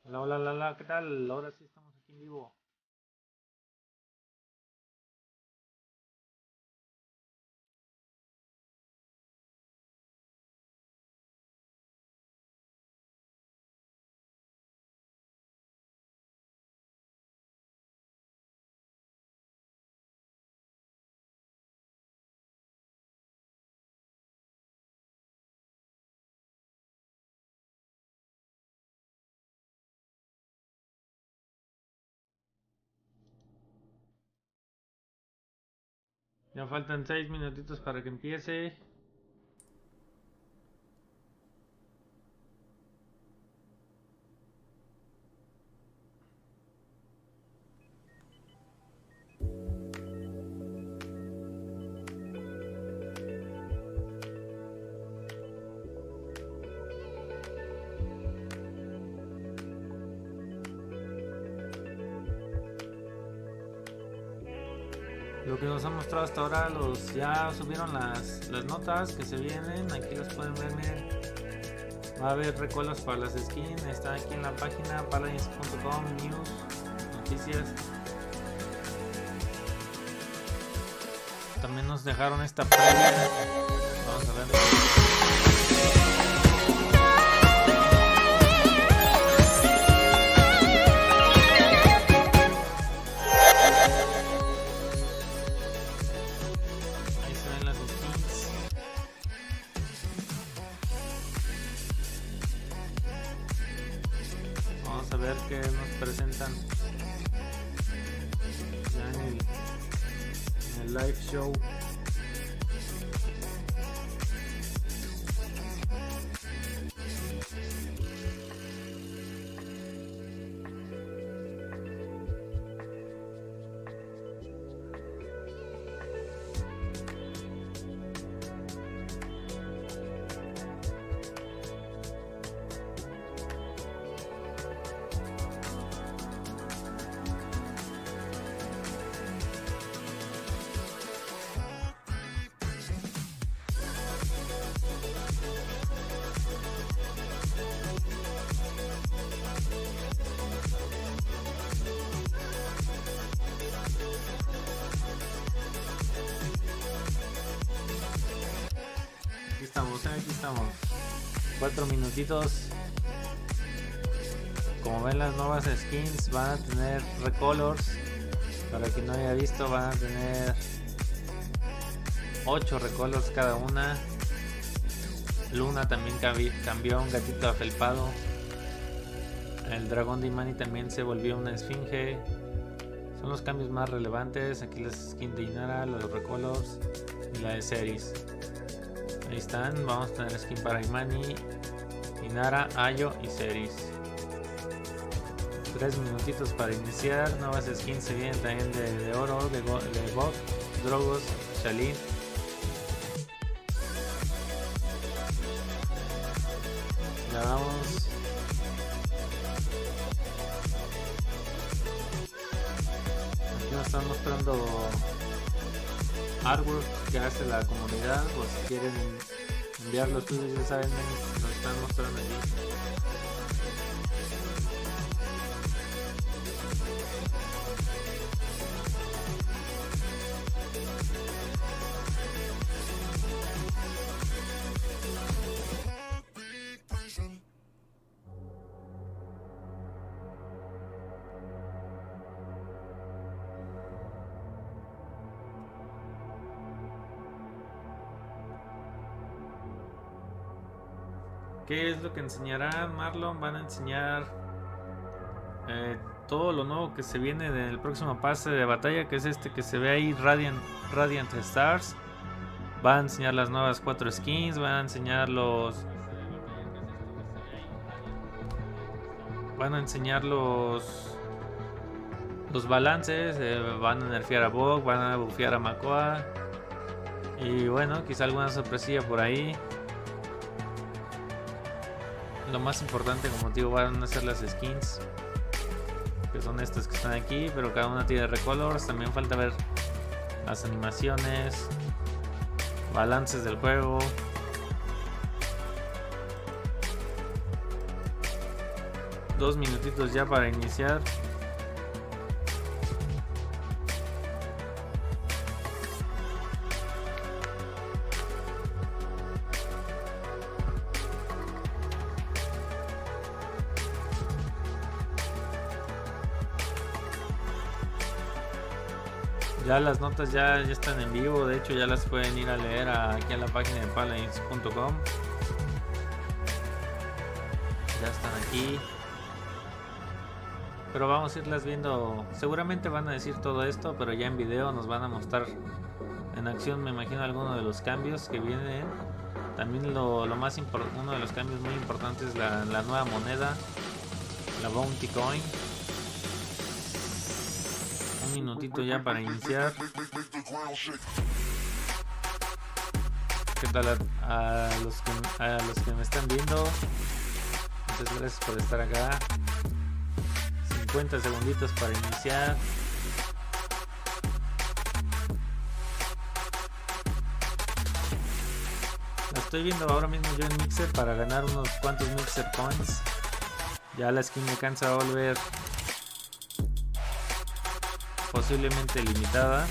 Hola, hola, hola, hola, ¿qué tal? Ahora sí estamos aquí en vivo. Ya faltan 6 minutitos para que empiece. Lo que nos ha mostrado hasta ahora, ya subieron las notas que se vienen. Aquí las pueden ver, miren. Va a haber recuerdos para las skins. Está aquí en la página paladins.com, news, noticias. También nos dejaron esta previa. Vamos a ver. A ver qué nos presentan ya en el live show. Aquí estamos. 4 minutitos. Como ven, las nuevas skins van a tener recolors. Para quien no haya visto, van a tener 8 recolors cada una. Luna también cambió un gatito afelpado. El dragón de Imani también se volvió una esfinge. Son los cambios más relevantes. Aquí las skins de Inara, los recolors y la de Ceres. Ahí están, vamos a tener skin para Imani, Inara, Ayo y Ceres. 3 minutitos para iniciar. Nuevas skins se vienen también de oro, de Bog, Drogos, Shalin. Ya vamos. Aquí nos están mostrando artwork que hace la comunidad, o si quieren enviar los suyos, ya saben, nos están mostrando aquí. ¿Qué es lo que enseñarán, Marlon? Van a enseñar todo lo nuevo que se viene del próximo pase de batalla, que es este que se ve ahí, Radiant Stars. Van a enseñar las nuevas 4 skins, van a enseñar los balances, van a nerfear a Bog, van a bufear a Makoa. Y bueno, quizá alguna sorpresilla por ahí. Lo más importante, como digo, van a ser las skins, que son estas que están aquí, pero cada una tiene recolors. También falta ver las animaciones, balances del juego. 2 minutitos ya para iniciar. Ya las notas ya están en vivo, de hecho ya las pueden ir a leer aquí a la página de paladins.com. Ya están aquí. Pero vamos a irlas viendo. Seguramente van a decir todo esto, pero ya en video nos van a mostrar en acción, me imagino, algunos de los cambios que vienen. También uno de los cambios muy importantes es la nueva moneda, la Bounty Coin. Un minutito ya para iniciar. ¿Qué tal a los que me están viendo? Muchas gracias por estar acá. 50 segunditos para iniciar. La estoy viendo ahora mismo yo en Mixer para ganar unos cuantos Mixer Coins. Ya la skin me cansa volver posiblemente limitada.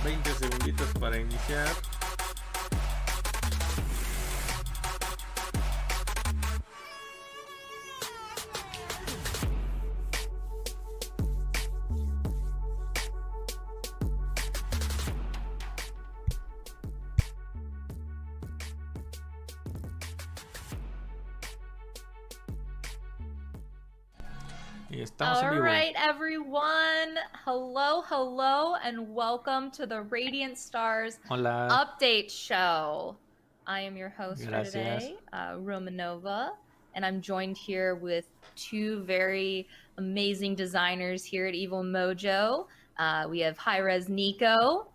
$20 segunditos para iniciar. All right, everyone. Hello, and welcome to the Radiant Stars Update Show. I am your host for today, Romanova, and I'm joined here with two very amazing designers here at Evil Mojo. We have Hi-Res Nico.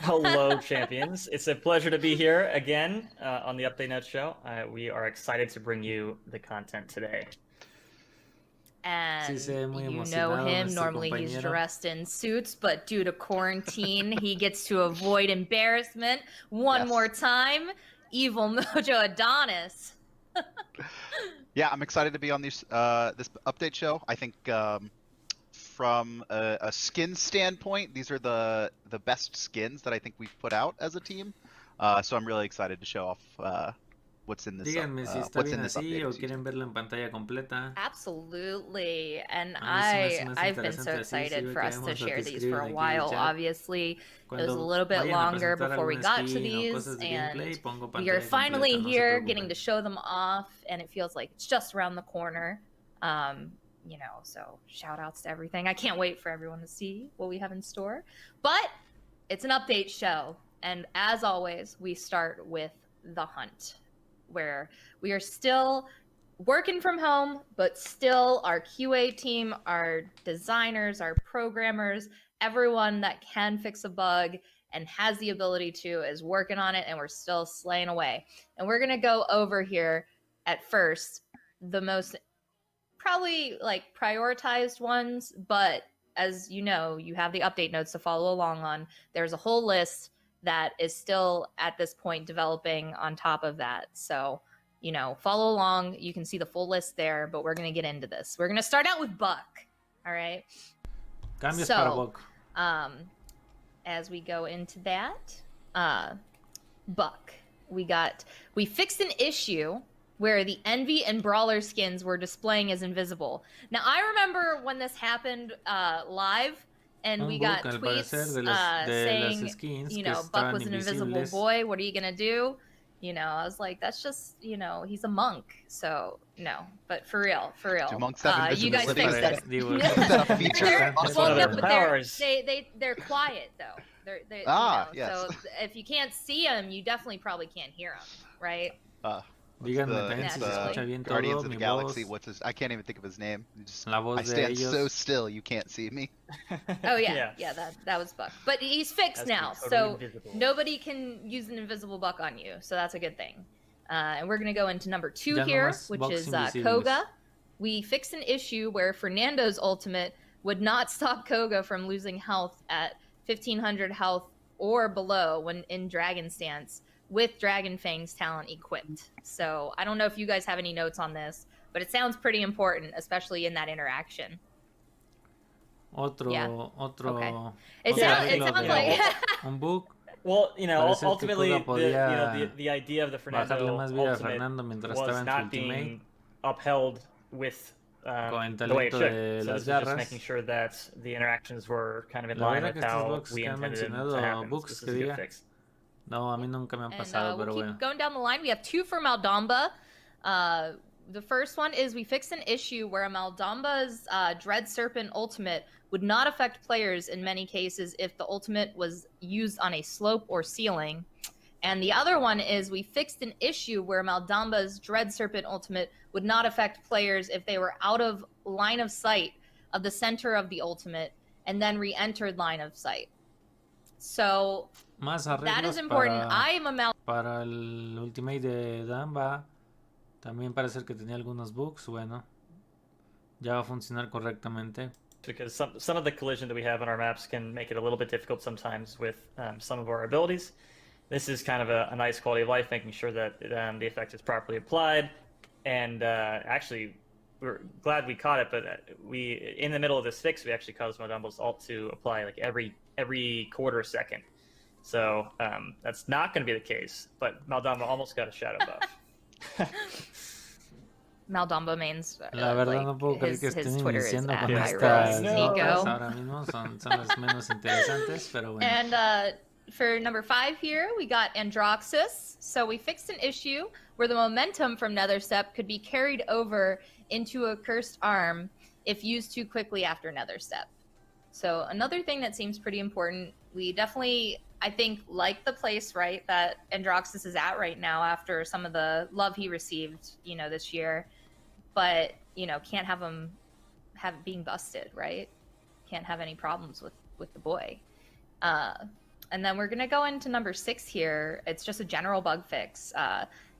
Hello, champions. It's a pleasure to be here again on the Update Note Show. We are excited to bring you the content today. And you know him, normally he's dressed in suits, but due to quarantine, he gets to avoid embarrassment. One more time, Evil Mojo Adonis. Yeah, I'm excited to be on this update show. I think from a skin standpoint, these are the best skins that I think we've put out as a team. So I'm really excited to show off what's in this. Díganme si está bien así o quieren verlo en pantalla completa. Absolutely, and I've been so excited for us to share these for a while. Obviously, it was a little bit longer before we got to these, and we are finally here getting to show them off, and it feels like it's just around the corner. You know, so shout outs to everything. I can't wait for everyone to see what we have in store. But it's an update show, and as always, we start with the hunt, where we are still working from home, but still our QA team, our designers, our programmers, everyone that can fix a bug and has the ability to is working on it, and we're still slaying away. And we're gonna go over here at first the most probably like prioritized ones, but as you know, you have the update notes to follow along on. There's a whole list that is still at this point developing on top of that. So, you know, follow along. You can see the full list there, but we're going to get into this. We're going to start out with Buck. All right. Cambios para Buck. As we go into that, Buck, we fixed an issue where the Envy and Brawler skins were displaying as invisible. Now, I remember when this happened live, and we got tweets saying, you know, Buck was an invisible boy. What are you going to do? You know, I was like, that's just, you know, he's a monk. So, no. But for real. Do monks have you guys fixed it. They're quiet, though. Yes. So if you can't see them, you definitely probably can't hear them, right? Díganme también si se escucha bien todo, Guardians of the mi Galaxy, voz. I can't even think of his name. I stand so still, you can't see me. Oh yeah, that was Buck. But he's fixed now, so nobody can use an invisible Buck on you, so that's a good thing. And we're going to go into number 2 here, which is Koga. We fixed an issue where Fernando's ultimate would not stop Koga from losing health at 1500 health or below when in Dragon Stance with Dragon Fang's talent equipped. So I don't know if you guys have any notes on this, but it sounds pretty important, especially in that interaction. Otro. Okay. It sounds like un bug. Well, ultimately, the idea of the Fernando ultimate was not being upheld with the way it should. So this is just making sure that the interactions were kind of in line with how we intended it to happen. This is a good fix. No, a mí nunca me han pasado, pero we'll keep going down the line. We have 2 for Maldamba. The first one is we fixed an issue where Maldamba's Dread Serpent ultimate would not affect players in many cases if the ultimate was used on a slope or ceiling. And the other one is we fixed an issue where Maldamba's Dread Serpent ultimate would not affect players if they were out of line of sight of the center of the ultimate and then re-entered line of sight. So that is important. Para el ultimate de Damba también parece que tenía algunos bugs. Bueno, ya va a funcionar correctamente. Because some of the collision that we have on our maps can make it a little bit difficult sometimes with some of our abilities. This is kind of a nice quality of life, making sure that the effect is properly applied. And actually, we're glad we caught it, but in the middle of this fix, we actually caused Maldamba's ult to apply like every quarter second. So that's not going to be the case, but Maldamba almost got a shadow buff. Maldamba mains. La verdad no puedo creer que estén iniciando con estas notas ahora mismo, son las menos interesantes, pero bueno. And for number 5 here, we got Androxus. So we fixed an issue where the momentum from Nether Step could be carried over into a cursed arm if used too quickly after Nether Step. So another thing that seems pretty important, we definitely, I think, like the place, right, that Androxus is at right now after some of the love he received, this year. But, can't have him being busted, right? Can't have any problems with the boy. And then we're going to go into number 6 here. It's just a general bug fix.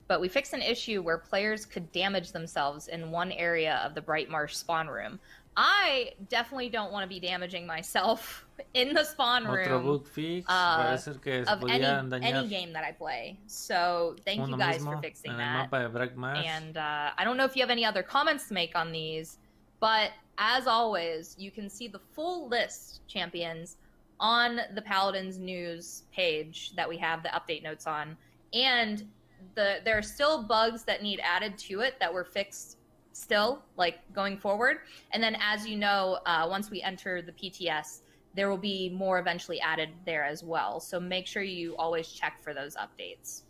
But we fixed an issue where players could damage themselves in one area of the Bright Marsh spawn room. I definitely don't want to be damaging myself in the spawn room of any game that I play. So thank you guys for fixing that. And I don't know if you have any other comments to make on these, but as always, you can see the full list, champions, on the Paladins news page that we have the update notes on. And there are still bugs that need added to it that were fixed still, like going forward. And then, as you know, once we enter the PTS, there will be more eventually added there as well. So make sure you always check for those updates.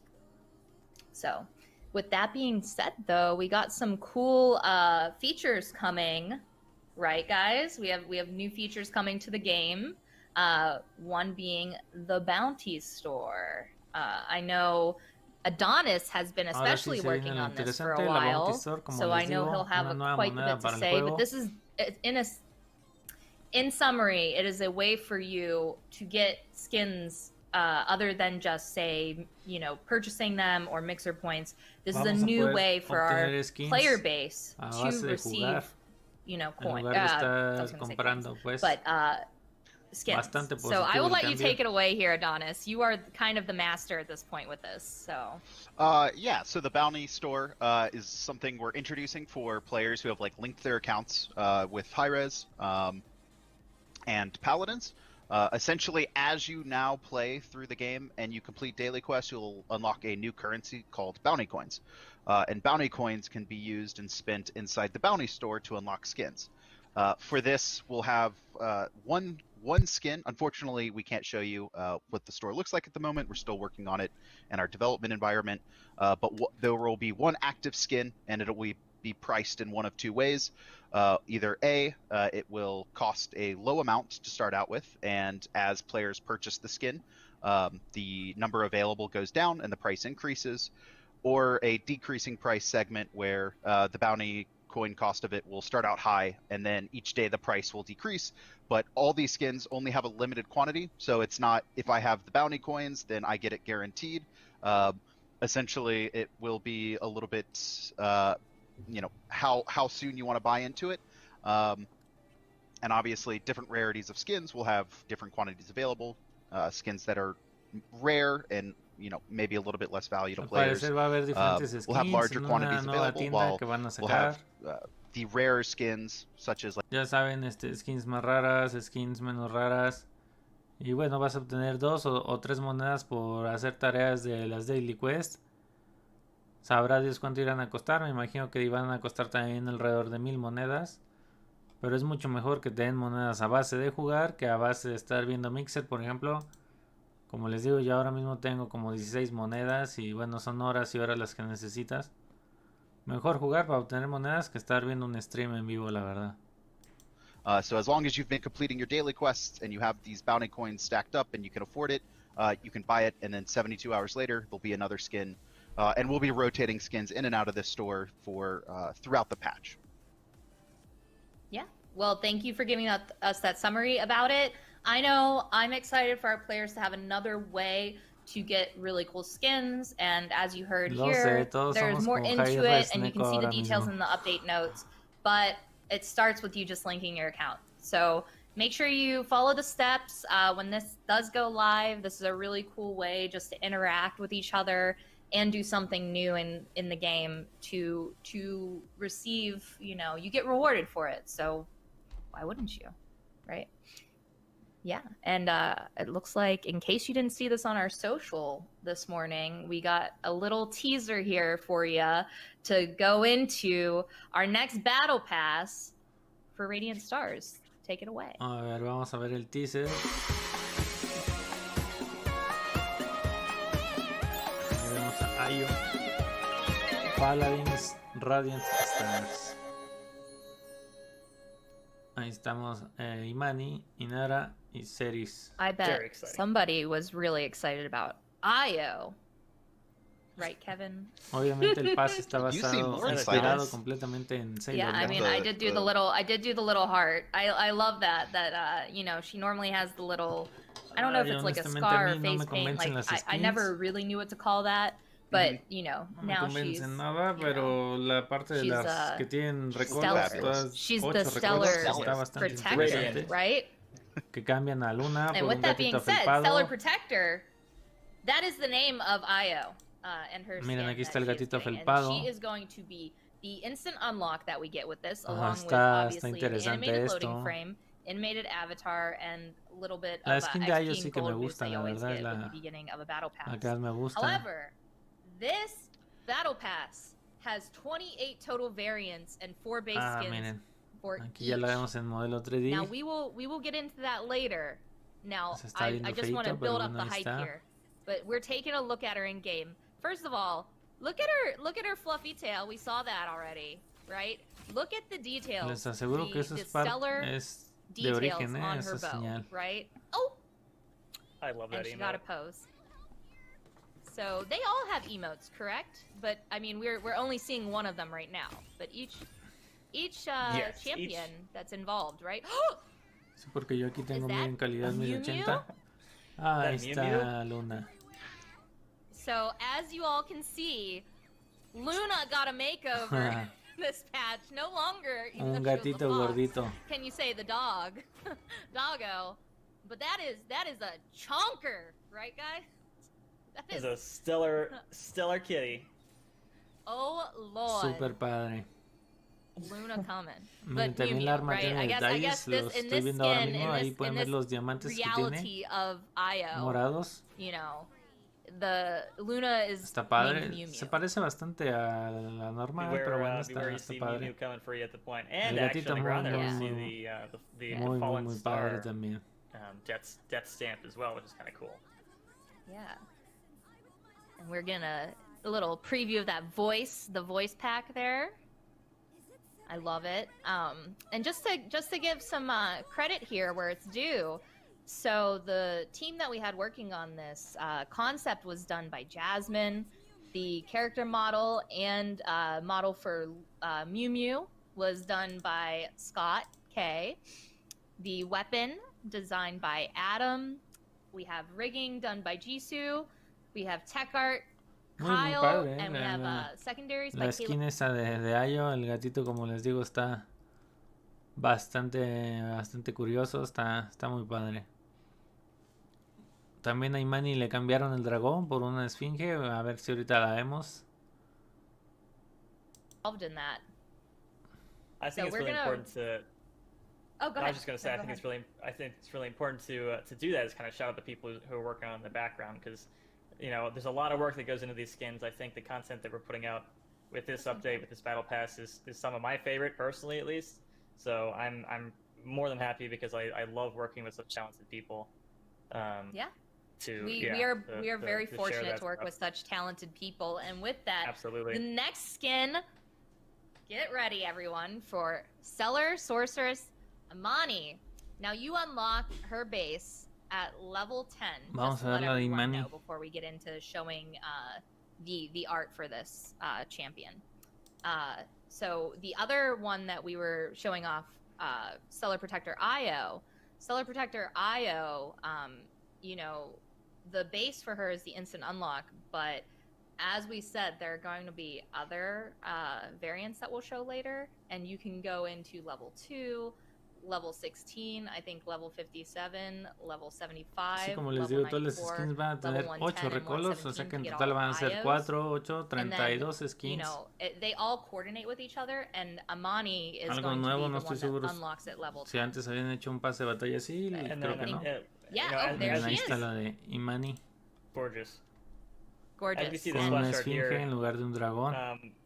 So with that being said, though, we got some cool features coming, right, guys? We have new features coming to the game. One being the Bounty Store. I know Adonis has been especially working on this for a while, so I know he'll have quite a bit to say. But this is, in summary, it is a way for you to get skins other than just, say, purchasing them or mixer points. This is a new way for our player base to receive, coins. But skins. So I will let you take it away here, Adonis. You are kind of the master at this point with this. So so the Bounty Store is something we're introducing for players who have linked their accounts with Hi-Rez and Paladins. Essentially, as you now play through the game and you complete daily quests, you'll unlock a new currency called Bounty Coins. And Bounty Coins can be used and spent inside the Bounty Store to unlock skins. For this, we'll have one skin. Unfortunately, we can't show you what the store looks like at the moment. We're still working on it in our development environment. But there will be one active skin, and it will be priced in one of 2 ways. Either A, it will cost a low amount to start out with, and as players purchase the skin, the number available goes down and the price increases, or a decreasing price segment where the bounty coin cost of it will start out high, and then each day the price will decrease. But all these skins only have a limited quantity, so it's not, if I have the bounty coins, then I get it guaranteed. Essentially, it will be a little bit, how soon you want to buy into it. And obviously, different rarities of skins will have different quantities available. skins that are rare and maybe a little bit less value to Al players. parecer va a haber diferentes skins, We'll have larger en una quantities nueva available, tienda while que van a we'll sacar. have the rare skins such as Ya saben, skins más raras, skins menos raras. Y bueno, vas a obtener 2 o 3 monedas por hacer tareas de las Daily Quest. Sabrá Dios cuánto irán a costar. Me imagino que iban a costar también alrededor de 1000 monedas. Pero es mucho mejor que te den monedas a base de jugar que a base de estar viendo Mixer, por ejemplo. Como les digo, yo ahora mismo tengo como 16 monedas. Y bueno, son horas y horas las que necesitas. Mejor jugar para obtener monedas que estar viendo un stream en vivo, la verdad. So as long as you've been completing your daily quests and you have these bounty coins stacked up and you can afford it, you can buy it, and then 72 hours later there'll be another skin, and we'll be rotating skins in and out of this store for throughout the patch. Yeah, well, thank you for giving us that summary about it. I know I'm excited for our players to have another way to get really cool skins, and as you heard here, there's more into it, and you can see the details in the update notes, but it starts with you just linking your account. So make sure you follow the steps. When this does go live, this is a really cool way just to interact with each other and do something new in the game to receive, you get rewarded for it. So why wouldn't you, right? Yeah, and it looks like, in case you didn't see this on our social this morning, we got a little teaser here for you to go into our next battle pass for Radiant Stars. Take it away. A ver, vamos a ver el teaser. Ahí vemos a Ayo, Paladins, Radiant Stars. Ahí estamos, Imani, Inara y Ceris. I bet somebody was really excited about Io. Right, Kevin? Obviamente el pase está inspirado completamente en Sailor. Yeah, I mean, I did do the little heart. I love that she normally has the little, I don't know if it's like a scar or face paint. Like I never really knew what to call that. But, now she's... nada, pero la parte de las que tienen recortes, she's the stellar protector, right? Que cambian a Luna. And with that being said, stellar protector, that is the name of Io and her skin. Miren, aquí está el gatito felpado. She is going to be the instant unlock that we get with this, along with obviously the animated loading frame, animated avatar, and a little bit of XP and gold boost that you always get at the beginning of a battle pass. However, this battle pass has 28 total variants and 4 base skins for aquí each. Ya la vemos en modelo 3D. Now we will get into that later. Now I just want to build up the hype here, but we're taking a look at her in game. First of all, look at her fluffy tail. We saw that already, right? Look at the details. Les aseguro que eso es de origen, esa señal. Right? Oh, I love that. And she got a pose. So they all have emotes, correct? But I mean, we're only seeing one of them right now. But each champion that's involved, right? Sí, porque yo aquí tengo mi en calidad 1080. Ahí está Luna. So as you all can see, Luna got a makeover this patch. No longer un gatito gordito. Can you say the dog? Doggo. But that is a chonker, right, guys? That is a stellar kitty. Oh Lord. Super padre. Luna coming. But también la arma tiene detalles, los estoy viendo ahora mismo, ahí pueden ver los diamantes que tiene, morados. The Luna is está padre, se parece bastante a la normal, pero bueno, está padre. El gatito muy padre también. Death stamp as well, which is kind of cool. Yeah. And we're gonna a little preview of that the voice pack there. I love it. And just to give some credit here where it's due. So the team that we had working on this concept was done by Jasmine. The character model and model for Mew Mew was done by Scott K. The weapon designed by Adam. We have rigging done by Jisoo. We have tech art, Kyle, padre, and we have secondaries by La skin esa de Ayo, el gatito, como les digo, está bastante curioso, está muy padre. También a Imani le cambiaron el dragón por una esfinge. A ver si ahorita la vemos. Involved in that. I think it's really important to. Oh, go ahead. I was just going to say, I think it's really important to do that. Is kind of shout out the people who are working on in the background, because you know there's a lot of work that goes into these skins. I think the content that we're putting out with this update, with this battle pass, is some of my favorite personally, at least. So I'm more than happy because I love working with such talented people. We are very fortunate to work with such talented people, and with that, absolutely, the next skin. Get ready, everyone, for Stellar Sorceress Imani. Now you unlock her base at level 10. Vamos a ver la de Imani before we get into showing the art for this champion. So the other one that we were showing off, Stellar Protector Io. Stellar Protector Io, you know, the base for her is the instant unlock, but as we said, there are going to be other variants that we'll show later, and you can go into level 2, level 16, I think level 57, level 75. Sí, como les digo, todas las skins van a tener 8 recolors, o sea que en total van a ser 4, 8, 32 skins. You know, they all coordinate with each other, and Imani is algo going nuevo, to be no the estoy one seguro that unlocks at level 10. Si antes habían hecho un pase de batalla así, creo que no. Yeah, oh, there Miren, ahí she está is. la de Imani. Gorgeous. Gorgeous. Con una esfinge en lugar de un dragón.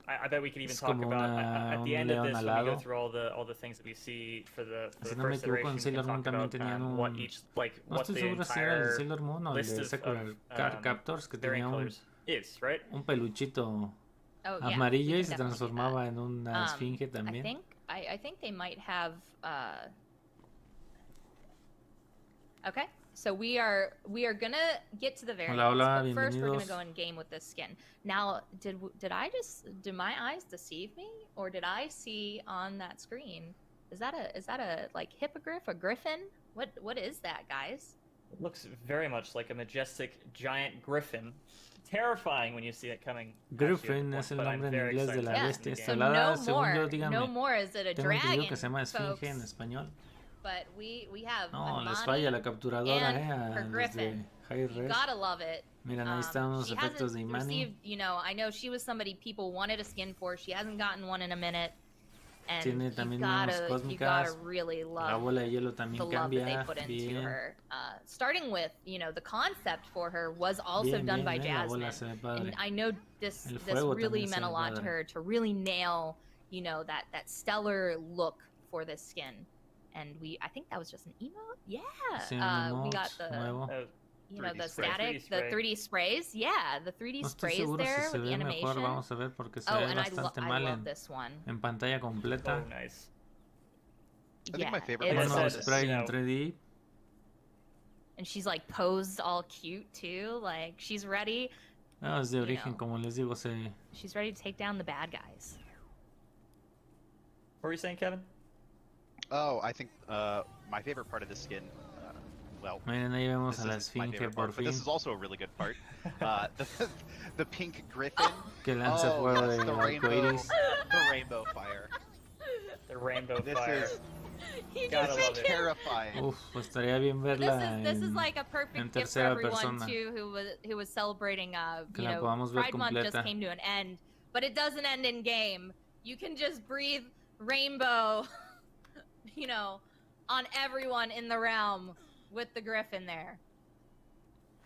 I bet we could even talk about at the end of this when we go through all the things that we see for the first iteration. Sailor Moon también tenían un... No estoy seguro si era el de Sailor Moon o el de Sakura Card Captors, que tenía un peluchito amarillo y se transformaba en una esfinge también. I think they might have okay. So we are gonna get to the variants, but first we're gonna go in game with this skin. Now, did my eyes deceive me, or did I see on that screen? Is that a like hippogriff, a griffin? What is that, guys? It looks very much like a majestic giant griffin. Terrifying when you see it coming. Griffin es el nombre en inglés de la bestia so estelada. Según yo, díganme. No more is it a Tengo dragon, entendido que se llama esfinge en español. But we have no, les falla la capturadora, her griffin. High res. You gotta love it. Miren, ahí están unos efectos de Imani. Received, you know, I know she was somebody people wanted a skin for. She hasn't gotten one in a minute. And Tiene también manos cósmicas. You gotta really love la bola de hielo también the love cambia. that they put into her. Starting with, you know, the concept for her was also done by Jasmine. And I know this really meant a lot to her to really nail, you know, that stellar look for this skin. And I think that was just an emote. Yeah, we got the, you know, the static, the 3D sprays. Yeah, the 3D sprays there with the animation. Vamos a ver porque se ve bastante mal I love this one. En pantalla completa. Oh, nice. I think my favorite part of this spray in 3D. And she's like posed all cute too, like she's ready. No, es de origen, como les digo, she's ready to take down the bad guys. What were you saying, Kevin? Oh, I think my favorite part of the skin, well, miren, ahí vemos a la esfinge por fin. But this is also a really good part. The pink griffin. Que lanza fuego de arcoiris. The rainbow fire. The rainbow fire. This is terrifying. Uf, pues estaría bien verla this is like a perfect gift for everyone too who was celebrating you know, Pride Month just came to an end, but it doesn't end in game. You can just breathe rainbow, you know, on everyone in the realm with the griffin there.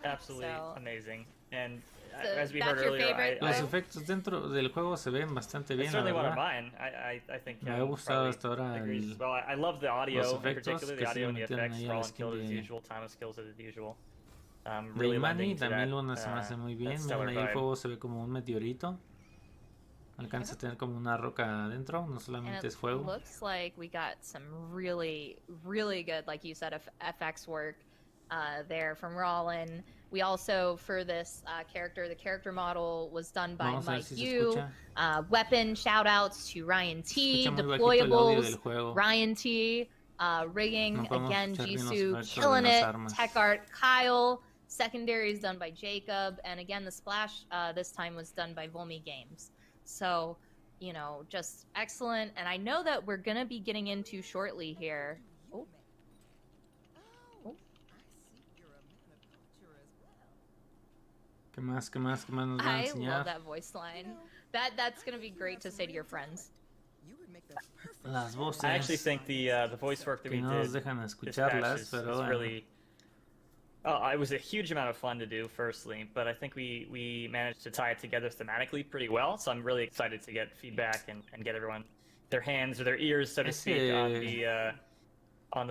Absolutely amazing. And as we heard earlier, los efectos dentro del juego se ven bastante bien, la certainly one of verdad. mine. I think me ha gustado hasta ahora well, I love the audio, los in efectos particular que the audio and the effects ahí for a all la skin as de usual, time of skills as usual. De Really Imani to también that, Luna se me hace muy bien. Miren, ahí el fuego se ve como un meteorito. Alcanza a tener como una roca adentro, no solamente es fuego. Looks like we got some really, really good, like you said, FX work there from Rollin. We also, for this character, the character model was done by Mike Yu. Weapon shout-outs to Ryan T. Deployables, Ryan T. Rigging, again, Jisoo, killing it. Tech art, Kyle. Secondaries done by Jacob. And again, the splash this time was done by Volmi Games. So, you know, just excellent. And I know that we're going to be getting into shortly here. ¿Qué más nos van a enseñar? I love that voice line. That's gonna be great to say to your friends. Las voces. I actually think the voice work that we no did nos dejan escucharlas, pero is bueno. really. Oh, it was a huge amount of fun to do, firstly, but I think we managed to tie it together thematically pretty well. So I'm really excited to get feedback and get everyone their hands or their ears, so to speak, on the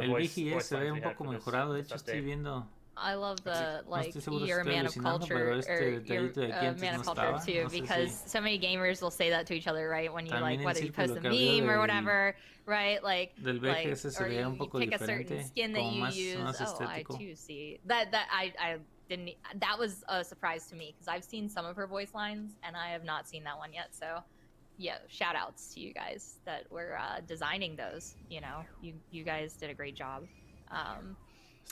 el voice. VGS se ve un poco mejorado. De hecho, estoy viendo. I love the like no your man of culture or your man of culture too, no because si... so many gamers will say that to each other, right? When you También like whether you post a del, meme or whatever, right? Like del VGS se or veía un poco you pick diferente, a certain skin that you use. Más I too see that. I didn't. That was a surprise to me because I've seen some of her voice lines and I have not seen that one yet. So yeah, shout outs to you guys that were designing those. You know, you guys did a great job.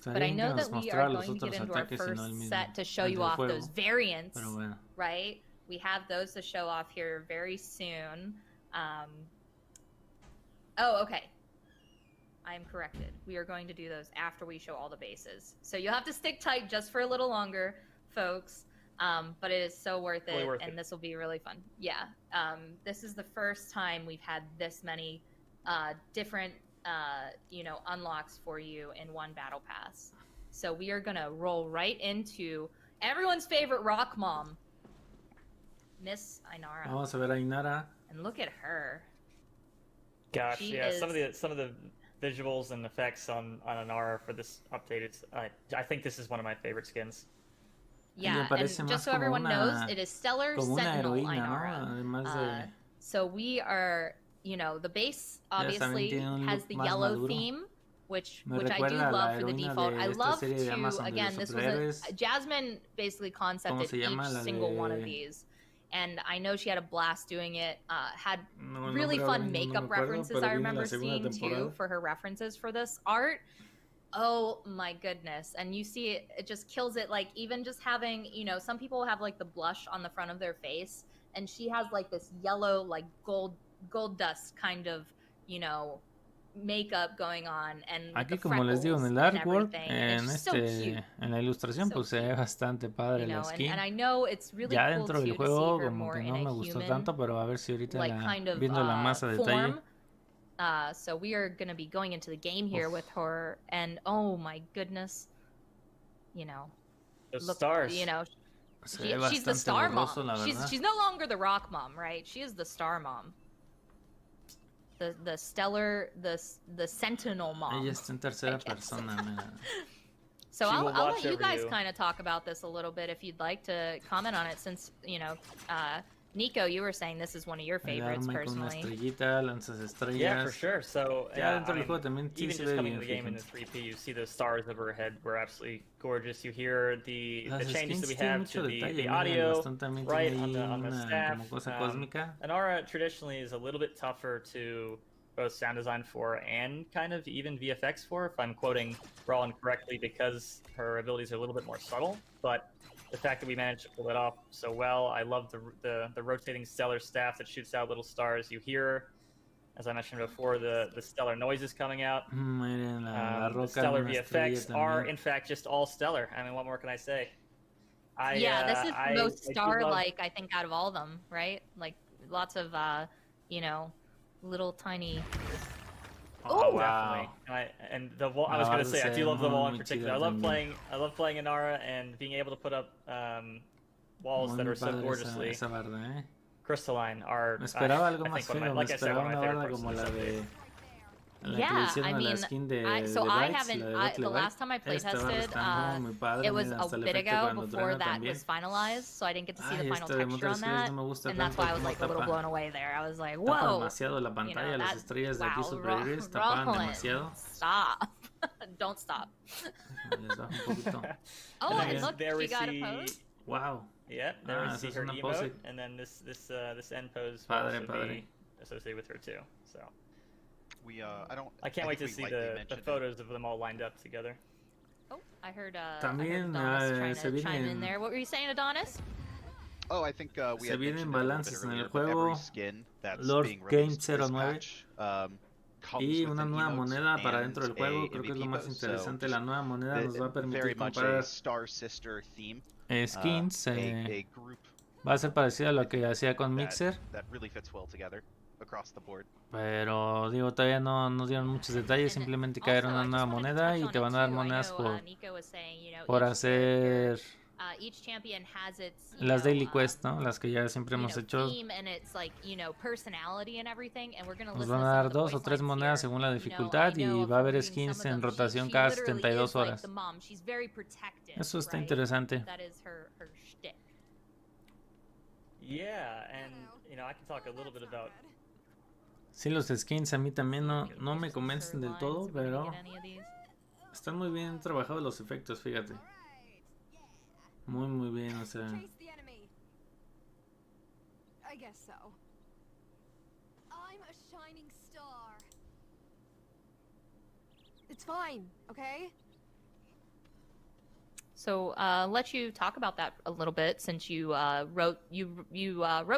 But I know that we are going to get into our first set to show you off those variants, bueno. right? We have those to show off here very soon. Oh, okay. I am corrected. We are going to do those after we show all the bases. So you'll have to stick tight just for a little longer, folks. But it is so worth it, and this will be really fun. Yeah. This is the first time we've had this many different unlocks for you in one battle pass. So we are gonna roll right into everyone's favorite rock mom, Miss Ainara. Vamos a ver a Ainara. And look at her. Gosh, yeah, some of the visuals and effects on Ainara for this update. I think this is one of my favorite skins. Yeah, and just so everyone knows, it is Stellar Sentinel Ainara. ¿no? So we are. You know, the base obviously has the yellow theme, which I do love for the default. I love to, again, this was Jasmine basically concepted each single one of these. And I know she had a blast doing it. Had really fun makeup references I remember seeing too for her references for this art. Oh my goodness. And you see it just kills it. Like even just having, some people have like the blush on the front of their face. And she has like this yellow, like gold dust kind of, makeup going on, and aquí como les digo en el artwork, en la ilustración pues se ve bastante padre la skin. And I know it's really ya cool dentro del juego como que no me gustó tanto, pero a ver si ahorita viendo la más a detalle. So we are going to be going into the game here with her, and oh my goodness, the stars. She's the star mom. She's no longer the rock mom, right? She is the star mom. The stellar, the sentinel mom. Ella está en tercera persona, mira. So I'll let you guys kind of talk about this a little bit if you'd like to comment on it, since Nico, you were saying this is one of your favorites personally. Yeah, for sure. So even just coming to the game in the 3P, you see those stars overhead were absolutely gorgeous. You hear the changes that we have to the audio right on the staff. Ainara traditionally is a little bit tougher to both sound design for and kind of even VFX for, if I'm quoting Raw incorrectly, because her abilities are a little bit more subtle. But the fact that we managed to pull it off so well, I love the rotating stellar staff that shoots out little stars. You hear, as I mentioned before, the stellar noises coming out. The stellar VFX are in fact just all stellar. I mean, what more can I say? This is the most star-like, I think, out of all of them, right? Like lots of little tiny. Oh wow! And the wall. I was gonna say, I do love the wall in particular. I love playing Ainara and being able to put up walls that are so gorgeously crystalline. Are me esperaba algo más feo. Me esperaba una barra como la de. I mean, I haven't. The last time I playtested, it was a bit ago before that was finalized, so I didn't get to see the final texture on that, and that's why I was like a little blown away there. I was like, "Whoa!" demasiado la pantalla, las estrellas de aquí superiores tapaban demasiado. Stop! Don't stop. Oh, and look, she got a pose. Wow. Yeah, there we see her emote, and then this end pose will also be associated with her too. So. I can't wait to see the photos of them all lined up together. Oh, I heard También Adonis trying to chime in there. What were you saying, Adonis? Oh, I think we se had vienen balances en el juego. Skin that's Lord being Game released this 09 patch, y una nueva moneda para dentro del juego. Creo que es lo más interesante. La nueva moneda nos va a permitir comprar Star Sister theme. skins. Va a ser parecido a lo que hacía con Mixer. Pero digo, todavía no dieron muchos detalles, simplemente caer una nueva moneda y te van a dar monedas por hacer las daily quest, ¿no? Las que ya siempre hemos hecho. Nos van a dar 2 o 3 monedas según la dificultad y va a haber skins en rotación cada 72 horas. Eso está interesante. Sí, los skins a mí también no me convencen del todo, pero están muy bien trabajados los efectos, fíjate. Muy bien, o sea. So let you talk about that a little bit, since you wrote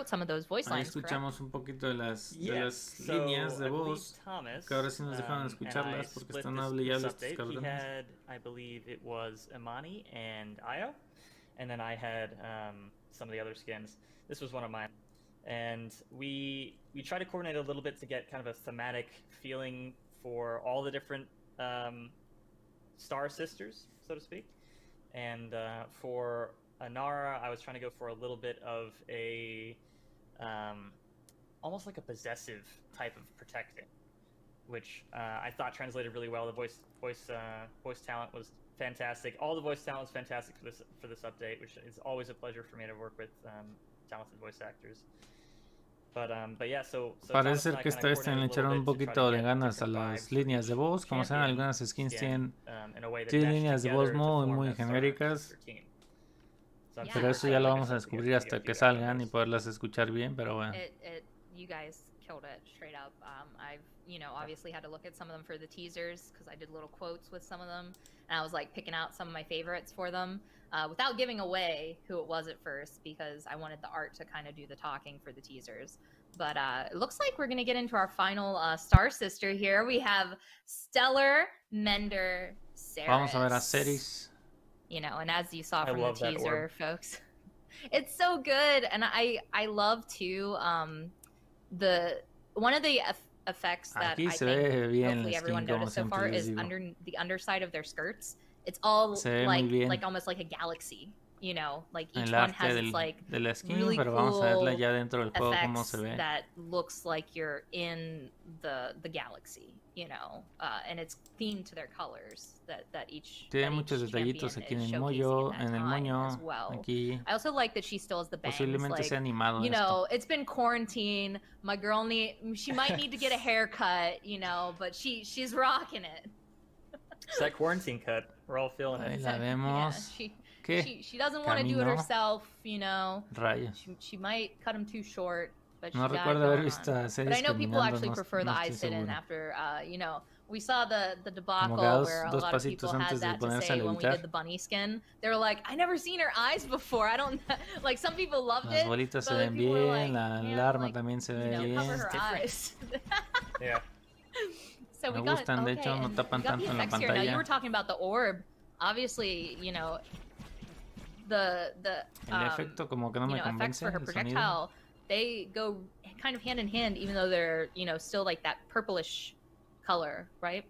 some of those voice lines. Ahí escuchamos un poquito de las líneas de voz, que ahora sí nos dejaron escucharlas porque están hablables estos cabrones. I believe it was Imani and Io, and then I had some of the other skins. This was one of mine, and we tried to coordinate a little bit to get kind of a thematic feeling for all the different Star Sisters, so to speak. And for Anara, I was trying to go for a little bit of a almost like a possessive type of protecting, which I thought translated really well. The voice talent was fantastic. All the voice talent was fantastic for this update, which is always a pleasure for me to work with talented voice actors. But yeah, so parece ser que esta vez le echaron un poquito de ganas a las líneas de voz. Como saben, algunas skins tienen líneas de voz muy genéricas. Pero eso ya lo vamos a descubrir hasta que salgan y poderlas escuchar bien, pero bueno. You guys killed it straight up. I've obviously had to look at some of them for the teasers because I did little quotes with some of them, and I was like picking out some of my favorites for them without giving away who it was at first, because I wanted the art to kind of do the talking for the teasers. But it looks like we're gonna get into our final Star Sister here. We have Stellar Mender Ceres. Vamos a ver a Ceres. And as you saw from the teaser, folks, it's so good, and I love too one of the effects that I think hopefully everyone noticed so far is under the underside of their skirts. It's all like almost like a galaxy, like each one has its like really cool effects that looks like you're in the galaxy, and it's themed to their colors that each. Tiene muchos detallitos aquí en el moño, aquí. I also like that she still has the bangs. Posiblemente sea animado. It's been quarantine. My girl she might need to get a haircut, but she's rocking it. It's that quarantine cut. We're all feeling it. Ahí la vemos. Yeah, she doesn't want to do it herself, Rayos. She might cut him too short, but no recuerdo haber visto a Ceres. But I know people actually prefer the eye sit-in after, we saw the debacle where a lot of people had that to say when we did the bunny skin. They were like, I never seen her eyes before. I don't like, some people loved it. Las bolitas se ven bien, el arma también se ve bien. Cover her eyes. Yeah. So me gustan, de hecho no tapan tanto en la pantalla. Now you were talking about the orb. Obviously, the el efecto como que no me convence, effects for her projectile, they go kind of hand in hand, even though they're still like that purplish color, right?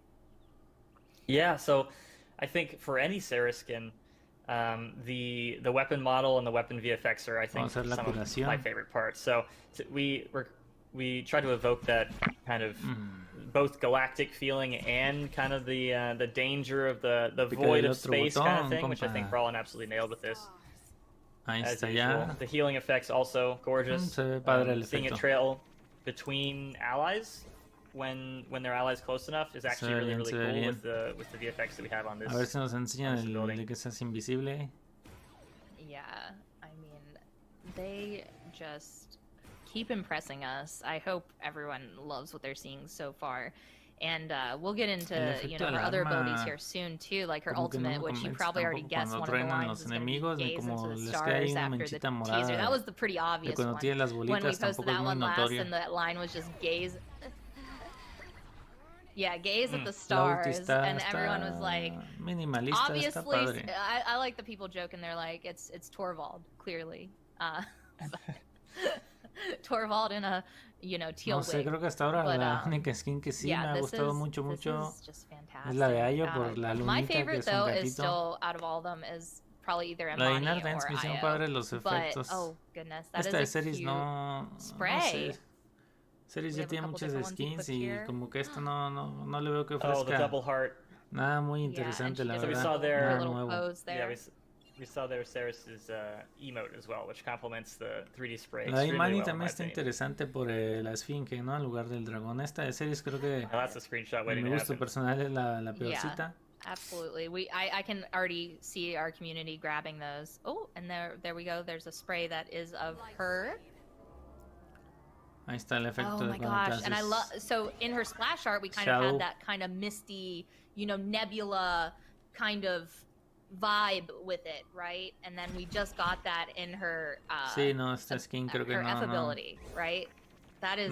Yeah, so I think for any Ceres skin, the weapon model and the weapon VFX are, I think, some of my favorite parts. So we try to evoke that kind of both galactic feeling and kind of the danger of the void of space kind of thing, which I think Brawlin absolutely nailed with this. Ahí as está usual. ya. The healing effects also gorgeous. Se ve padre el seeing a efecto. trail between allies when they're allies close enough is actually really cool with the VFX that we have on this. A ver si nos enseñan el de que seas invisible. Yeah, I mean, they just keep impressing us. I hope everyone loves what they're seeing so far. And we'll get into her other abilities here soon too, like her ultimate, which you probably already guessed one of the lines is going to be gaze into the stars after the teaser. That was the pretty obvious one. When we posted that one last and that line was just gaze. Yeah, gaze at the stars, and everyone was like, minimalista, obviously, I like the people joking. They're like, it's Torvald, clearly. Torvald in a, teal No sé, wig. creo que hasta ahora la única skin que sí me ha gustado mucho es la de Ayo por la lunita, my favorite, que es un though, gatito. is still, out of all of them, is probably either La de Imani or Transmisión, Io. padre, los efectos. But, oh, goodness, that Esta de is a series cute no spray. sé. Series ya tiene muchas skins y como que esto no le veo que Oh, the ofrezca double heart. nada muy interesante, la So we verdad. saw their Nada nuevo. Yeah, we saw their Ceres's emote as well, which complements the 3D spray. La de Imani well, también está interesante por la esfinge, ¿no? En lugar del dragón. Esta de series creo que that's a screenshot mi gusto personal es la peorcita. Absolutely. I can already see our community grabbing those. Oh, and there we go. There's a spray that is of her. Ahí está el efecto. Oh my gosh, and I love, so in her splash art we kind of had that kind of misty, nebula kind of vibe with it, right? And then we just got that in her sí, no, esta skin creo que her F ability, right? That is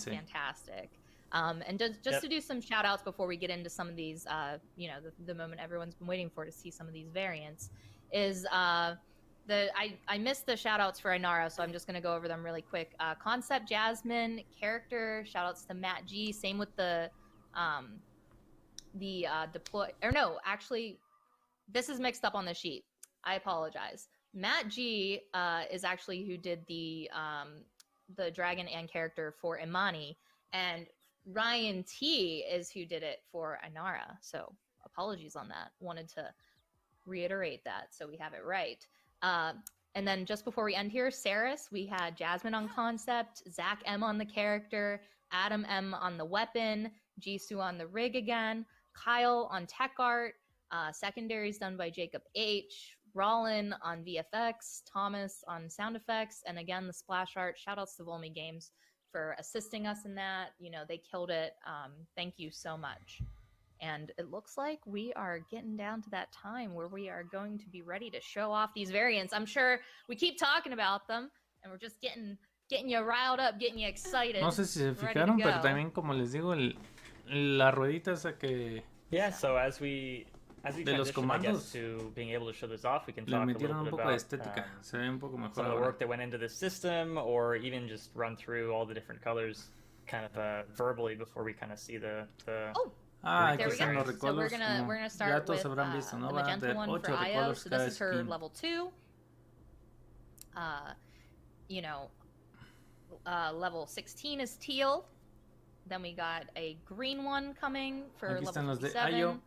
fantastic. And just to do some shout outs before we get into some of these the moment everyone's been waiting for to see some of these variants is I missed the shout outs for Inara, so I'm just going to go over them really quick. Concept Jasmine, character, shout outs to Matt G. Same with the deploy, or no, actually, this is mixed up on the sheet. I apologize. Matt G is actually who did the dragon and character for Imani, and Ryan T is who did it for Inara. So apologies on that. Wanted to reiterate that so we have it right. And then just before we end here, Saris, we had Jasmine on concept, Zach M on the character, Adam M on the weapon, Jisoo on the rig again, Kyle on tech art, secondaries done by Jacob H, Rollin on VFX, Thomas on sound effects, and again, the splash art. Shout outs to Volmy Games for assisting us in that. They killed it. Thank you so much. And it looks like we are getting down to that time where we are going to be ready to show off these variants. I'm sure we keep talking about them, and we're just getting you riled up, getting you excited. No sé si se fijaron, pero también, como les digo, la ruedita esa que... Yeah, so as we de los comandos, to being able to show this off, we can le talk metieron a un little poco bit de about estética. Se ve un poco mejor some of the work that went into the system, or even just run through all the different colors kind of verbally before we kind of see the aquí están los recolors. So we're gonna start with visto, ¿no? the magenta one for Io. So this is her level 2. Level 16 is teal. Then we got a green one coming for aquí level 57.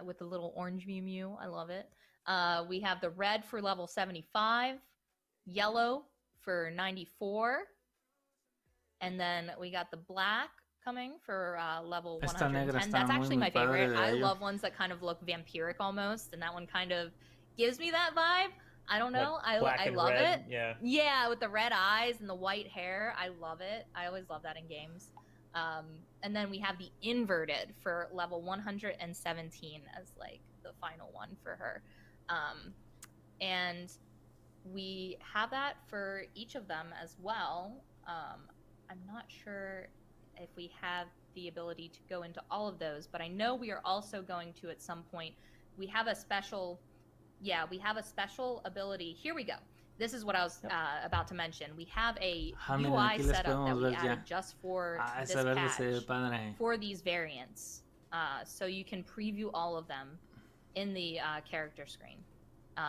With the little orange Mew Mew. I love it. We have the red for level 75. Yellow for 94. And then we got the black coming for level 110. That's actually my favorite. I love ones that kind of look vampiric almost, and that one kind of gives me that vibe. I don't know. I love it. Yeah, with the red eyes and the white hair. I love it. I always love that in games. And then we have the inverted for level 117 as like the final one for her. And we have that for each of them as well. I'm not sure if we have the ability to go into all of those, but I know we are also going to at some point. We have a special ability. Here we go. This is what I was about to mention. We have a UI setup that we added just for this patch for these variants. So you can preview all of them in the character screen.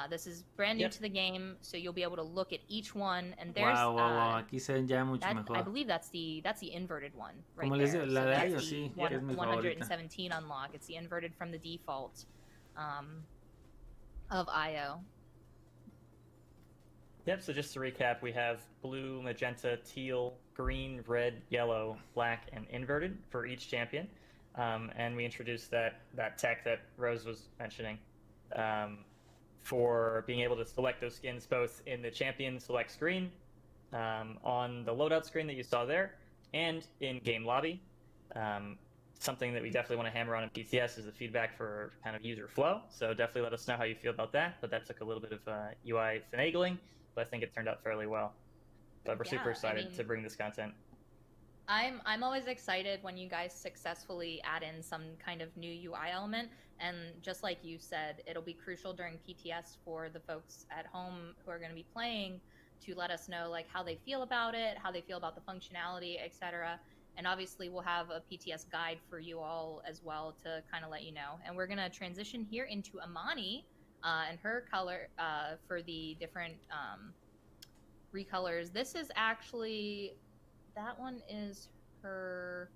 This is brand new to the game, so you'll be able to look at each one. And there's aquí se ven ya mucho mejor. I believe that's the inverted one right Como there. Les digo, la de Io, sí, es mi 117 favorita. Unlock. It's the inverted from the default of Io. Yep, so just to recap, we have blue, magenta, teal, green, red, yellow, black, and inverted for each champion. And we introduced that tech that Rose was mentioning for being able to select those skins both in the champion select screen, on the loadout screen that you saw there, and in game lobby. Something that we definitely want to hammer on in PTS is the feedback for kind of user flow. So definitely let us know how you feel about that. But that took a little bit of UI finagling, but I think it turned out fairly well. But we're super excited to bring this content. I'm always excited when you guys successfully add in some kind of new UI element, and just like you said, it'll be crucial during PTS for the folks at home who are going to be playing to let us know like how they feel about it, how they feel about the functionality, etc. And obviously we'll have a PTS guide for you all as well to kind of let you know. And we're going to transition here into Amani and her color for the different recolors. This is actually, that one is her...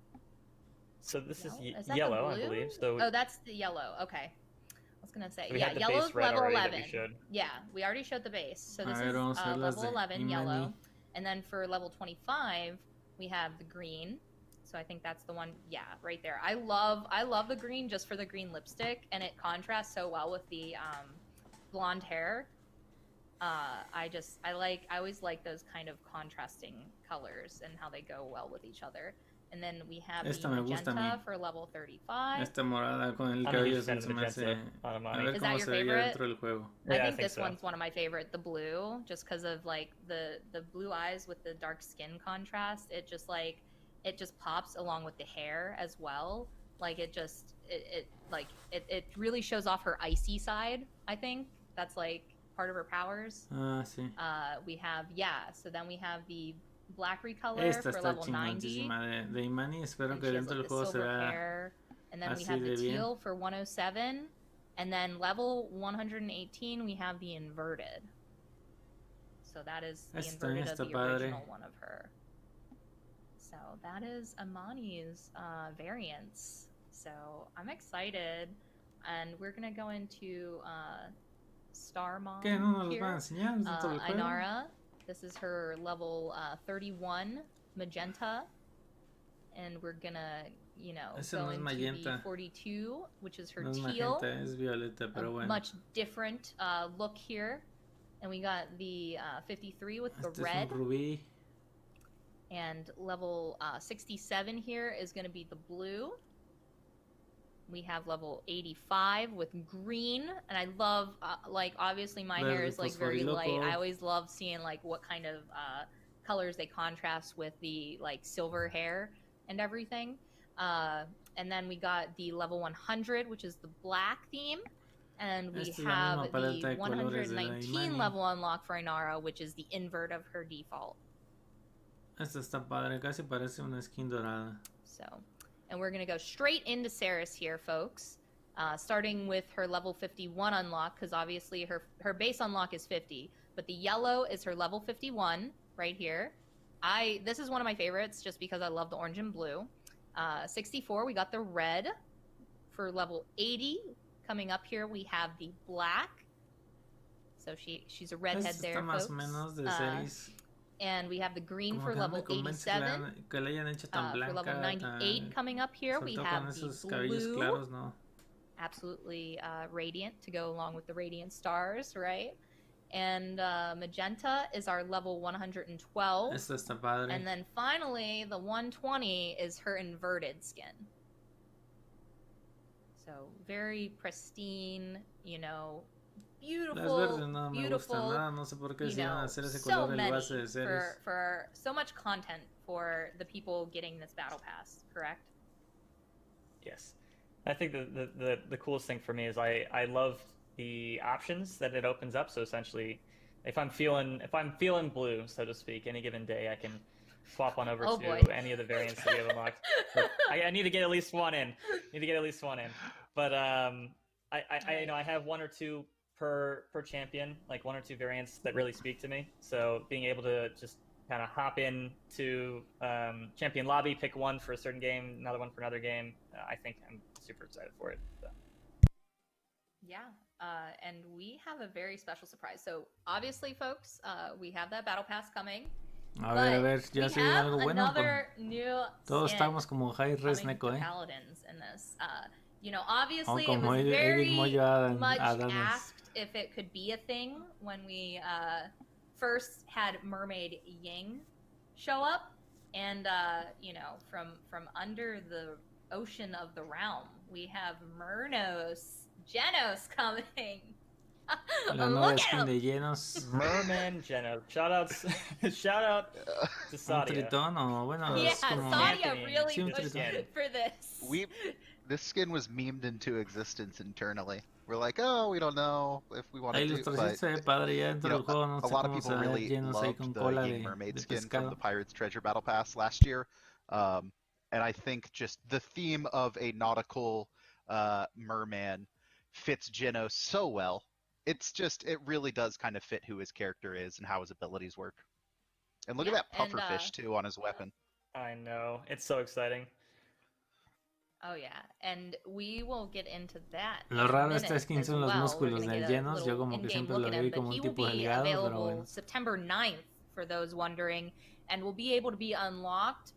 So this is yellow, I believe. So oh, that's the yellow. Okay. I was going to say, yeah, yellow's level 11. Yeah, we already showed the base. So this is level 11, yellow. And then for level 25, we have the green. So I think that's the one, yeah, right there. I love the green just for the green lipstick, and it contrasts so well with the blonde hair. I always like those kind of contrasting colors and how they go well with each other. And then we have the magenta for level 35. Esta morada con el cabello se me hace... A ver cómo se veía dentro del juego. I think this one's one of my favorite, the blue, just because of like the blue eyes with the dark skin contrast. It just pops along with the hair as well. Like it really shows off her icy side, I think. That's like part of her powers. Sí. We have, so then we have the black recolor for level 90. De Imani, espero que dentro del juego se vea. And then we have the teal for 107. And then level 118, we have the inverted. So that is the inverted of the original one of her. So that is Amani's variants. So I'm excited. And we're going to go into Star Mom here. Inara. This is her level 31 magenta, and we're gonna, go into the 42, which is her teal. Violeta, pero bueno. Much different look here, and we got the 53 with the red. Rubí. And level 67 here is going to be the blue. We have level 85 with green, and I love, obviously my hair is like very light. I always love seeing like what kind of colors they contrast with the like silver hair and everything. And then we got the level 100, which is the black theme, and we have the 119 level unlock for Inara, which is the invert of her default. Esta está padre, casi parece una skin dorada. So. And we're going to go straight into Saris here, folks. Starting with her level 51 unlock, because obviously her base unlock is 50. But the yellow is her level 51 right here. This is one of my favorites just because I love the orange and blue. 64, we got the red. For level 80, coming up here, we have the black. So she's a redhead there, folks. And we have the green for level 87. For level 98 coming up here, we have the blue. Absolutely radiant to go along with the radiant stars, right? And magenta is our level 112. And then finally, the 120 is her inverted skin. So very pristine, beautiful, so many for so much content for the people getting this battle pass, correct? Yes, I think the coolest thing for me is I love the options that it opens up. So essentially, if I'm feeling blue, so to speak, any given day, I can swap on over to any of the variants that we have unlocked. I need to get at least one in. But I have one or two per champion, like one or two variants that really speak to me. So being able to just kind of hop in to champion lobby, pick one for a certain game, another one for another game, I think I'm super excited for it. So. Yeah, and we have a very special surprise. So obviously, folks, we have that battle pass coming. A ver, ya se viene algo bueno. Todos estamos como high res neko, Paladins in this. Obviously it was very much asked if it could be a thing when we first had Mermaid Ying show up, and from under the ocean of the realm, we have Genos coming. La nueva skin de Genos. Merman Genos. Shout out to Sadia. Un tritón o bueno, yeah, es como... Sadia really pushed for this. This skin was memed into existence internally. We're like, oh, we don't know if we want to do it, but se ve padre ya dentro del juego, no sé a lot of cómo people se ve really Genos ahí loved con the cola King de Mermaid skin pescado. from the Pirates Treasure Battle Pass last year. And I think just the theme of a nautical merman fits Genos so well. It's just, it really does kind of fit who his character is and how his abilities work. And look at that pufferfish too on his weapon. I know, it's so exciting. Oh yeah, and we will get into that. Lo raro de esta skin son los músculos del Genos. Yo como que siempre lo vi como un tipo delgado, pero bueno. September 9th for those wondering, and will be able to be unlocked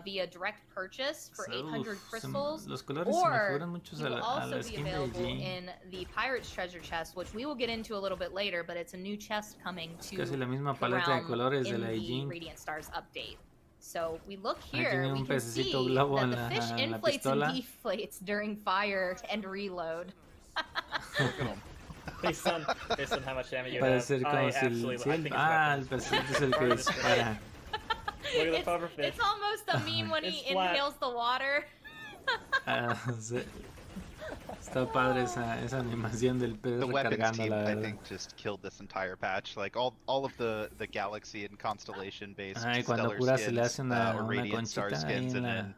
via direct purchase for 800 crystals, los colores or se me mucho will also be skin available in the Pirate's Treasure chest, which we will get into a little bit later, but it's a new chest coming to casi la misma paleta de colores de la in the Radiant Stars update. So we look here, we can see that the fish inflates and deflates during fire and reload. based on how much damage you have, I absolutely think it's el pesito es el que dispara. Look at the pufferfish. It's almost a meme when he inhales the water. Sí. Está padre esa animación del pez recargando, la verdad. I think just killed this entire patch. Like all of the galaxy and constellation based cuando cura se le hace una Radiant Star conchita skins, en and then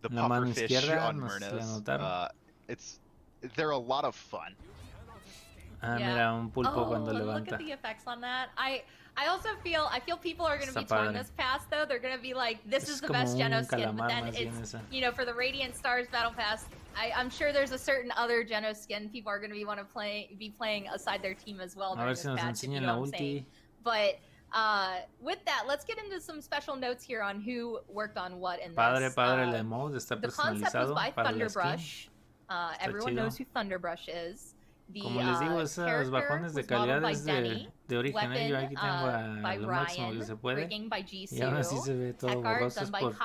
the la mano pufferfish izquierda, on no sé si la Murnos. notaron. They're a lot of fun. Mira, un pulpo cuando levanta. Look at the effects on that. I also feel people are going to be torn this past though. They're going to be like, this is the best Genos skin, but then it's, you know, for the Radiant Stars Battle Pass, I'm sure there's a certain other Genos skin people are going to be playing aside their team as well during this patch, if you know what I'm saying. But with that, let's get into some special notes here on who worked on what in this. Padre el emote está the concept was by para Thunderbrush. Everyone knows who Thunderbrush is. Como les digo, esos bajones de calidad es de origen, yo aquí tengo a lo máximo que se puede y aún así se ve todo borroso por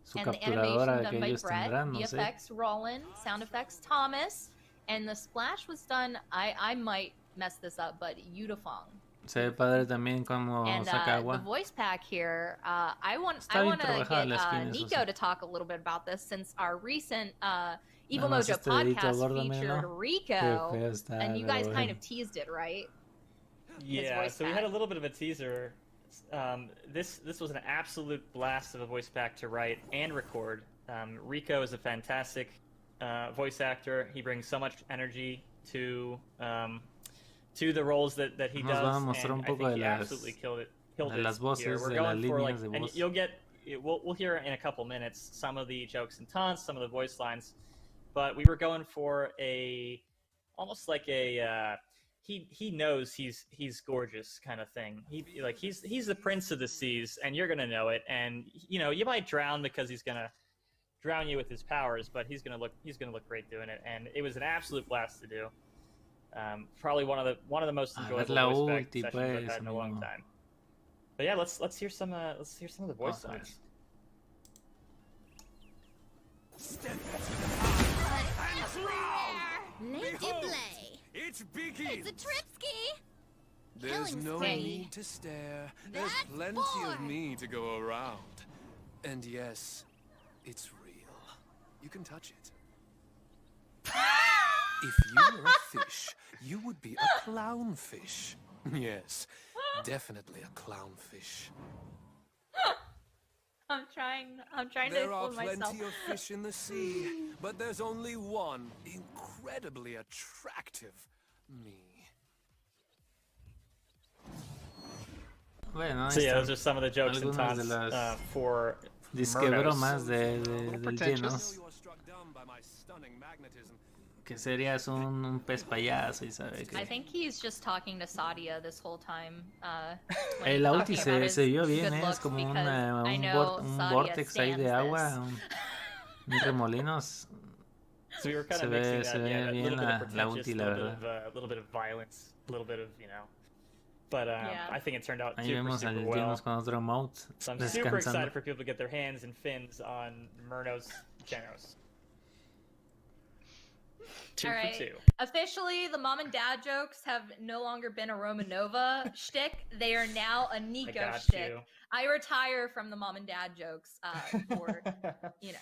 su capturadora que ellos tendrán, no sé. VFX Roland, sound effects Thomas, and the splash was done, I might mess this up, but Yutafong. Se ve padre también como saca agua. The voice pack here, I want to get Nico to talk a little bit about this, since our recent Evil Mojo podcast featured Rico, and you guys kind of teased it, right? Yeah, so we had a little bit of a teaser. This was an absolute blast of a voice pack to write and record. Rico is a fantastic voice actor. He brings so much energy to the roles that he does, and I think he absolutely killed it here. We're going for like, and you'll get, we'll hear in a couple minutes some of the jokes and taunts, some of the voice lines. But we were going for almost like a he knows he's gorgeous kind of thing. He's the prince of the seas, and you're gonna know it. And you know, you might drown because he's gonna drown you with his powers, but he's gonna look great doing it. And it was an absolute blast to do. Probably one of the most enjoyable voice pack sessions I've had in a long time. But yeah, let's hear some of the voice lines. Let it play. It's Biggie. It's a Tripski. There's no need to stare. There's plenty of me to go around. And yes, it's real. You can touch it. If you were a fish, you would be a clownfish. Yes, definitely a clownfish. I'm trying to There are explain plenty myself. of fish in the sea, but there's only one incredibly attractive me. Bueno, so yeah, those are some of the jokes and taunts for disquebromas del Genos. Que serías un pez payaso y sabe que... I think he's just talking to Sadia this whole time. El ulti se vio bien, es como un vortex ahí de agua, un remolinos. So we were kind se of ve, mixing that, bien la ulti, la verdad. A little bit of violence, a little bit of, you know. But I think it turned out Ahí super vemos al well. Genos con otro emote, So I'm super excited for people to get their hands and fins on Murnos Genos. Two for two. Officially, the mom and dad jokes have no longer been a Roman Nova shtick. They are now a Nico shtick. I retire from the mom and dad jokes for,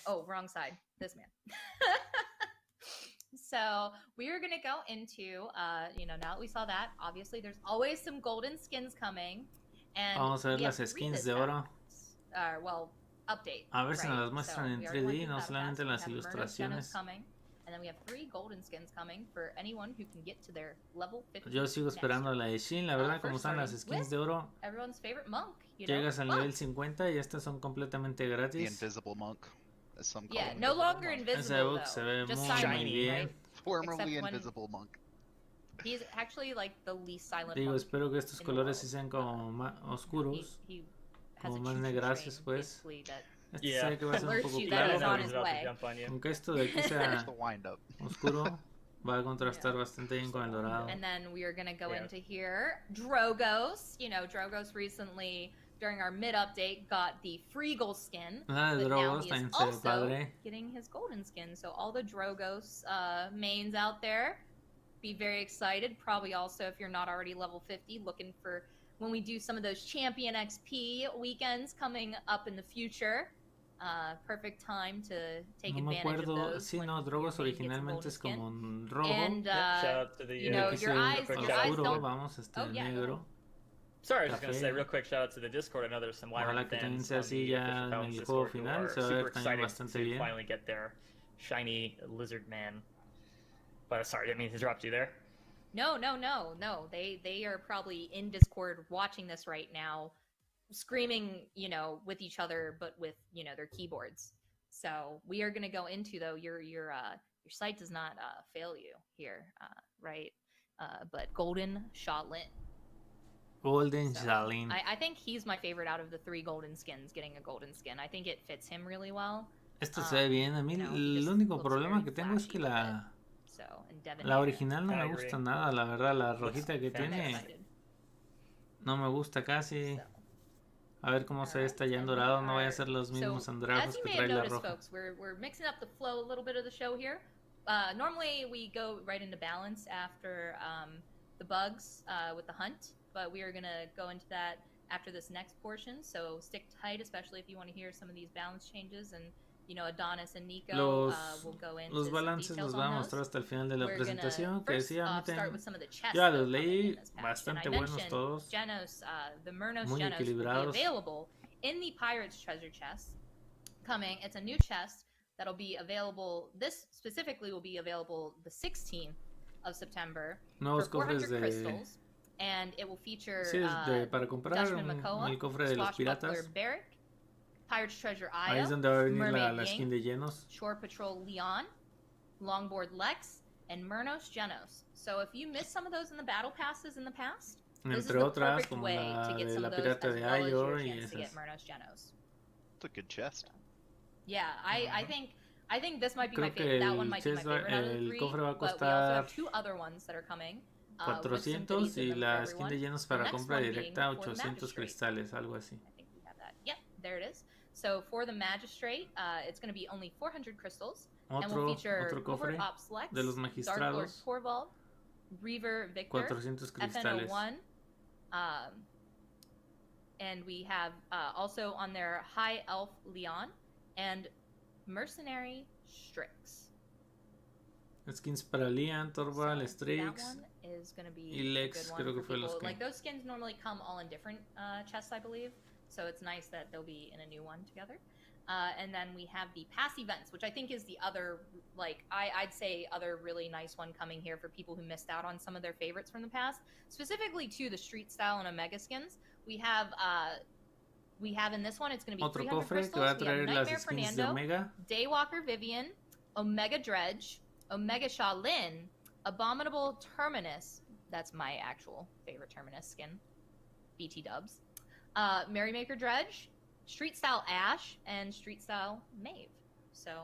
oh, wrong side. This man. So we are going to go into, now that we saw that, obviously there's always some golden skins coming. And vamos a ver las skins de oro. Update. A ver si nos las muestran en 3D, no solamente en las ilustraciones. And then we have 3 golden skins coming for anyone who can get to their level 50. Yo sigo esperando la de Shin, la verdad, como están las skins de oro. Everyone's favorite monk, llegas al nivel 50 y estas son completamente gratis. The invisible monk, as some call him. No longer invisible, though. Se ve just muy shiny, bien. Right? Formerly invisible monk. He's actually like the least silent Digo, monk espero que estos colores sí sean como más oscuros, como más negráceos, pues. Este sabe que va a ser un poco claro, aunque esto de aquí sea oscuro, va a contrastar bastante bien con el dorado. And then we are going to go into here, Drogos. Drogos recently, during our mid-update, got the Freegal skin, but now he is also getting his golden skin. So all the Drogos mains out there, be very excited. Probably also, if you're not already level 50, looking for when we do some of those Champion XP weekends coming up in the future. Perfect time to take advantage of those. Sí, no, Drogos originalmente es como un rojo. And, shout out to the, your eyes don't... Vamos, negro. Sorry, I was just going to say real quick shout out to the Discord. I know there's some Wyvern fans on the Paladins Discord who are super excited to finally get their shiny lizard man. But sorry, I didn't mean to interrupt you there. No. They are probably in Discord watching this right now, screaming, with each other, but with, their keyboards. So we are going to go into, though, your site does not fail you here, right? But Golden Shaolin. I think he's my favorite out of the 3 golden skins, getting a golden skin. I think it fits him really well. Esto se ve bien. A mí el único problema que tengo es que la original no me gusta nada, la verdad. La rojita que tiene no me gusta casi. A ver cómo se ve esta ya en dorado. No vaya a ser los mismos andrajos que trae la roja. Folks, we're mixing up the flow a little bit of the show here. Normally we go right into balance after the bugs with the hunt, but we are going to go into that after this next portion. So stick tight, especially if you want to hear some of these balance changes. And Adonis and Nico will go into los balances los va a mostrar hasta el final de la presentación, que decía, ya los leí, bastante buenos todos, the Murnos muy Genos equilibrados. Will be available in the Pirate's Treasure chest coming. It's a new chest that'll be available, this specifically will be available the 16th of September nuevos for 400 cofres crystals, and it will feature para comprar el cofre de los piratas. Barrick, Pirate's Treasure Ahí es donde va a venir la skin de Genos. Shore Patrol Leon, Longboard Lex, and Murnos Genos. So if you missed some of those in the battle passes in the past, this is the perfect way to get some of those, as well as your chance to get Murnos Genos. It's a good chest. Yeah, I think this might be my favorite. That one might be my favorite out of the 3, but we also have 2 other ones that are coming. 400 y la skin de Genos para compra directa 800 cristales, algo así. I think we have that. Yep, there it is. So for the Magistrate, it's going to be only 400 crystals, and will feature cofre Ops Lex, de los Dark Lord magistrados, Torvald, Reaver Victor, 400 cristales. FN01, and we have also on there High Elf Leon and Mercenary Strix. Skins para Leon, Torvald, Strix y Lex, creo que fue los que... Like those skins normally come all in different chests, I believe. So it's nice that they'll be in a new one together. And then we have the past events, which I think is the other, I'd say other really nice one coming here for people who missed out on some of their favorites from the past. Specifically to the street style and Omega skins. We have in this one, it's going to be 300 crystals. We have Nightmare Fernando, Daywalker Vivian, Omega Dredge, Omega Shaolin, Abominable Terminus. That's my actual favorite Terminus skin. BT dubs. Merrymaker Dredge, Street Style Ash, and Street Style Maeve. So,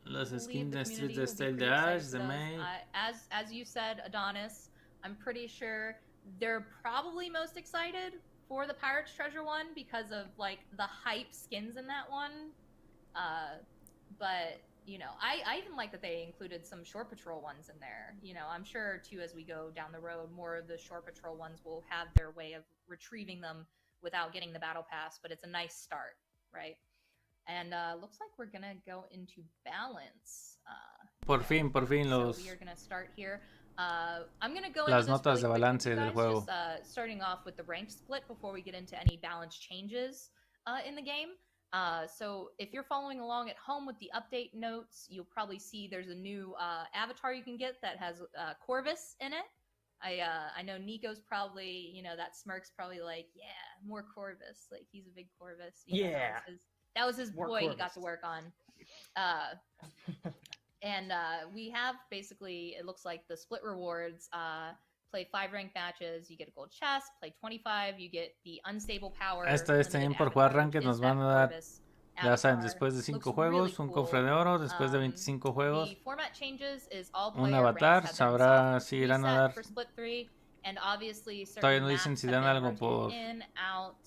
Las skins de Street Style de Ash, de Maeve. As you said, Adonis, I'm pretty sure they're probably most excited for the Pirate's Treasure one because of the hype skins in that one. But you know, I even like that they included some shore patrol ones in there. You know, I'm sure too, as we go down the road, more of the shore patrol ones will have their way of retrieving them without getting the battle pass, but it's a nice start, right? And looks like we're gonna go into balance. Por fin So we are gonna start here. I'm gonna go las into notas really de balance guys, del juego. just, starting off with the ranked split before we get into any balance changes in the game. So if you're following along at home with the update notes, you'll probably see there's a new avatar you can get that has Corvus in it. I know Nico's probably, you know, that smirk's probably like, yeah, more Corvus. Like, he's a big Corvus. You know, that was his boy Corvus he got to work on. And we have basically, it looks like the split rewards. Play 5 ranked matches, you get a gold chest. Play 25, you get the unstable power. Esta vez también por jugar ranked nos van a dar, ya saben, después de 5 juegos, un cofre de oro, después de 25 juegos, un avatar. Sabrá si irán a dar. Todavía no dicen si dan algo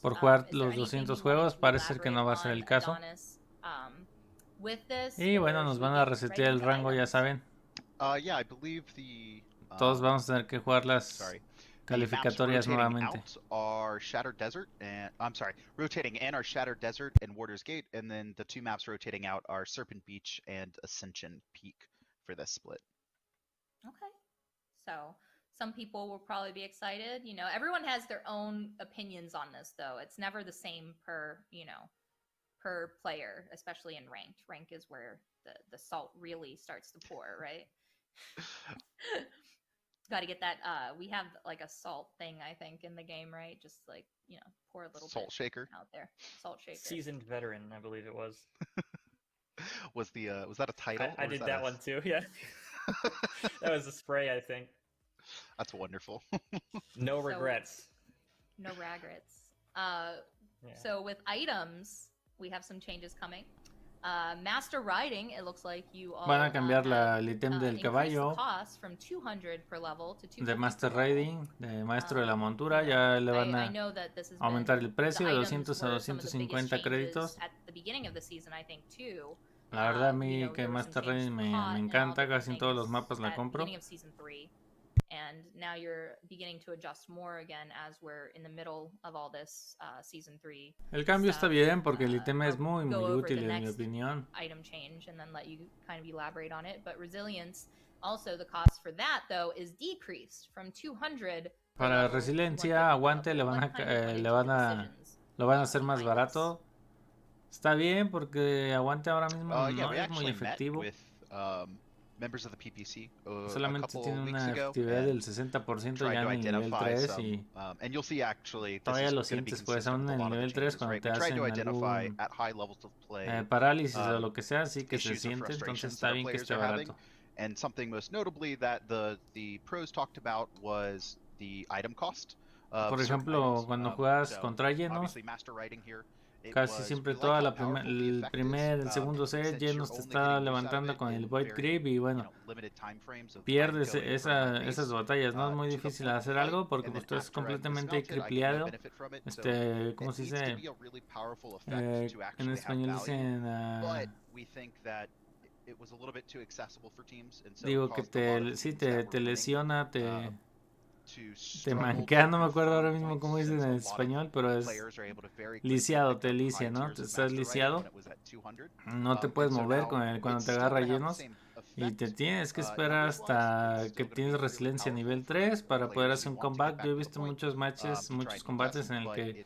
por jugar los 200 juegos. Parece ser que no va a ser el caso. Y bueno, nos van a resetear el rango, ya saben. Yeah, I believe the Todos vamos a tener que jugar las calificatorias nuevamente. Our Shattered Desert and rotating in our Shattered Desert and Warder's Gate, and then the 2 maps rotating out are Serpent Beach and Ascension Peak for this split. Okay, so some people will probably be excited. You know, everyone has their own opinions on this, though. It's never the same per, you know, per player, especially in ranked. Rank is where the salt really starts to pour, right? Got to get that. We have like a salt thing, I think, in the game, right? Just like, you know, pour a little salt shaker out there. Salt shaker. Seasoned veteran, I believe it was. Was that a title? I did that one too. Yeah. That was a spray, I think. That's wonderful. No regrets. No regrets. So with items, we have some changes coming. Master Riding, it looks like you all van a cambiar el ítem del caballo from 200 per level to 250 de Master Riding, de Maestro de la Montura. Ya le van a aumentar el precio de 200 a 250 créditos. La verdad, a mí que Master Riding me encanta, casi en todos los mapas la compro. And now you're beginning to adjust more again as we're in the middle of all this season 3. El cambio está bien porque el ítem es muy útil en mi opinión. Item change and then let you kind of elaborate on it, but resilience also, the cost for that though is decreased from 200. Para resiliencia, aguante lo van a hacer más barato. Está bien porque aguante ahora mismo no es muy efectivo. Members of the PPC, solamente tiene una efectividad del 60% ya en el nivel 3 y todavía lo sientes, pues aún en el nivel 3 cuando te hacen algún parálisis o lo que sea, sí que se siente, entonces está bien que esté barato. And something most notably that the pros talked about was the item cost. Por ejemplo, cuando juegas contra llenos, casi siempre toda el segundo set llenos te está levantando con el Void Grip y bueno, pierdes esas batallas, ¿no? Es muy difícil hacer algo porque pues tú estás completamente cripleado. ¿Cómo se dice? En español dicen... digo que te lesiona, te manquea, no me acuerdo ahora mismo cómo dicen en español, pero es lisiado, te licia, ¿no? Te estás lisiado, no te puedes mover cuando te agarra llenos y te tienes que esperar hasta que tienes resiliencia nivel 3 para poder hacer un comeback. Yo he visto muchos combates en el que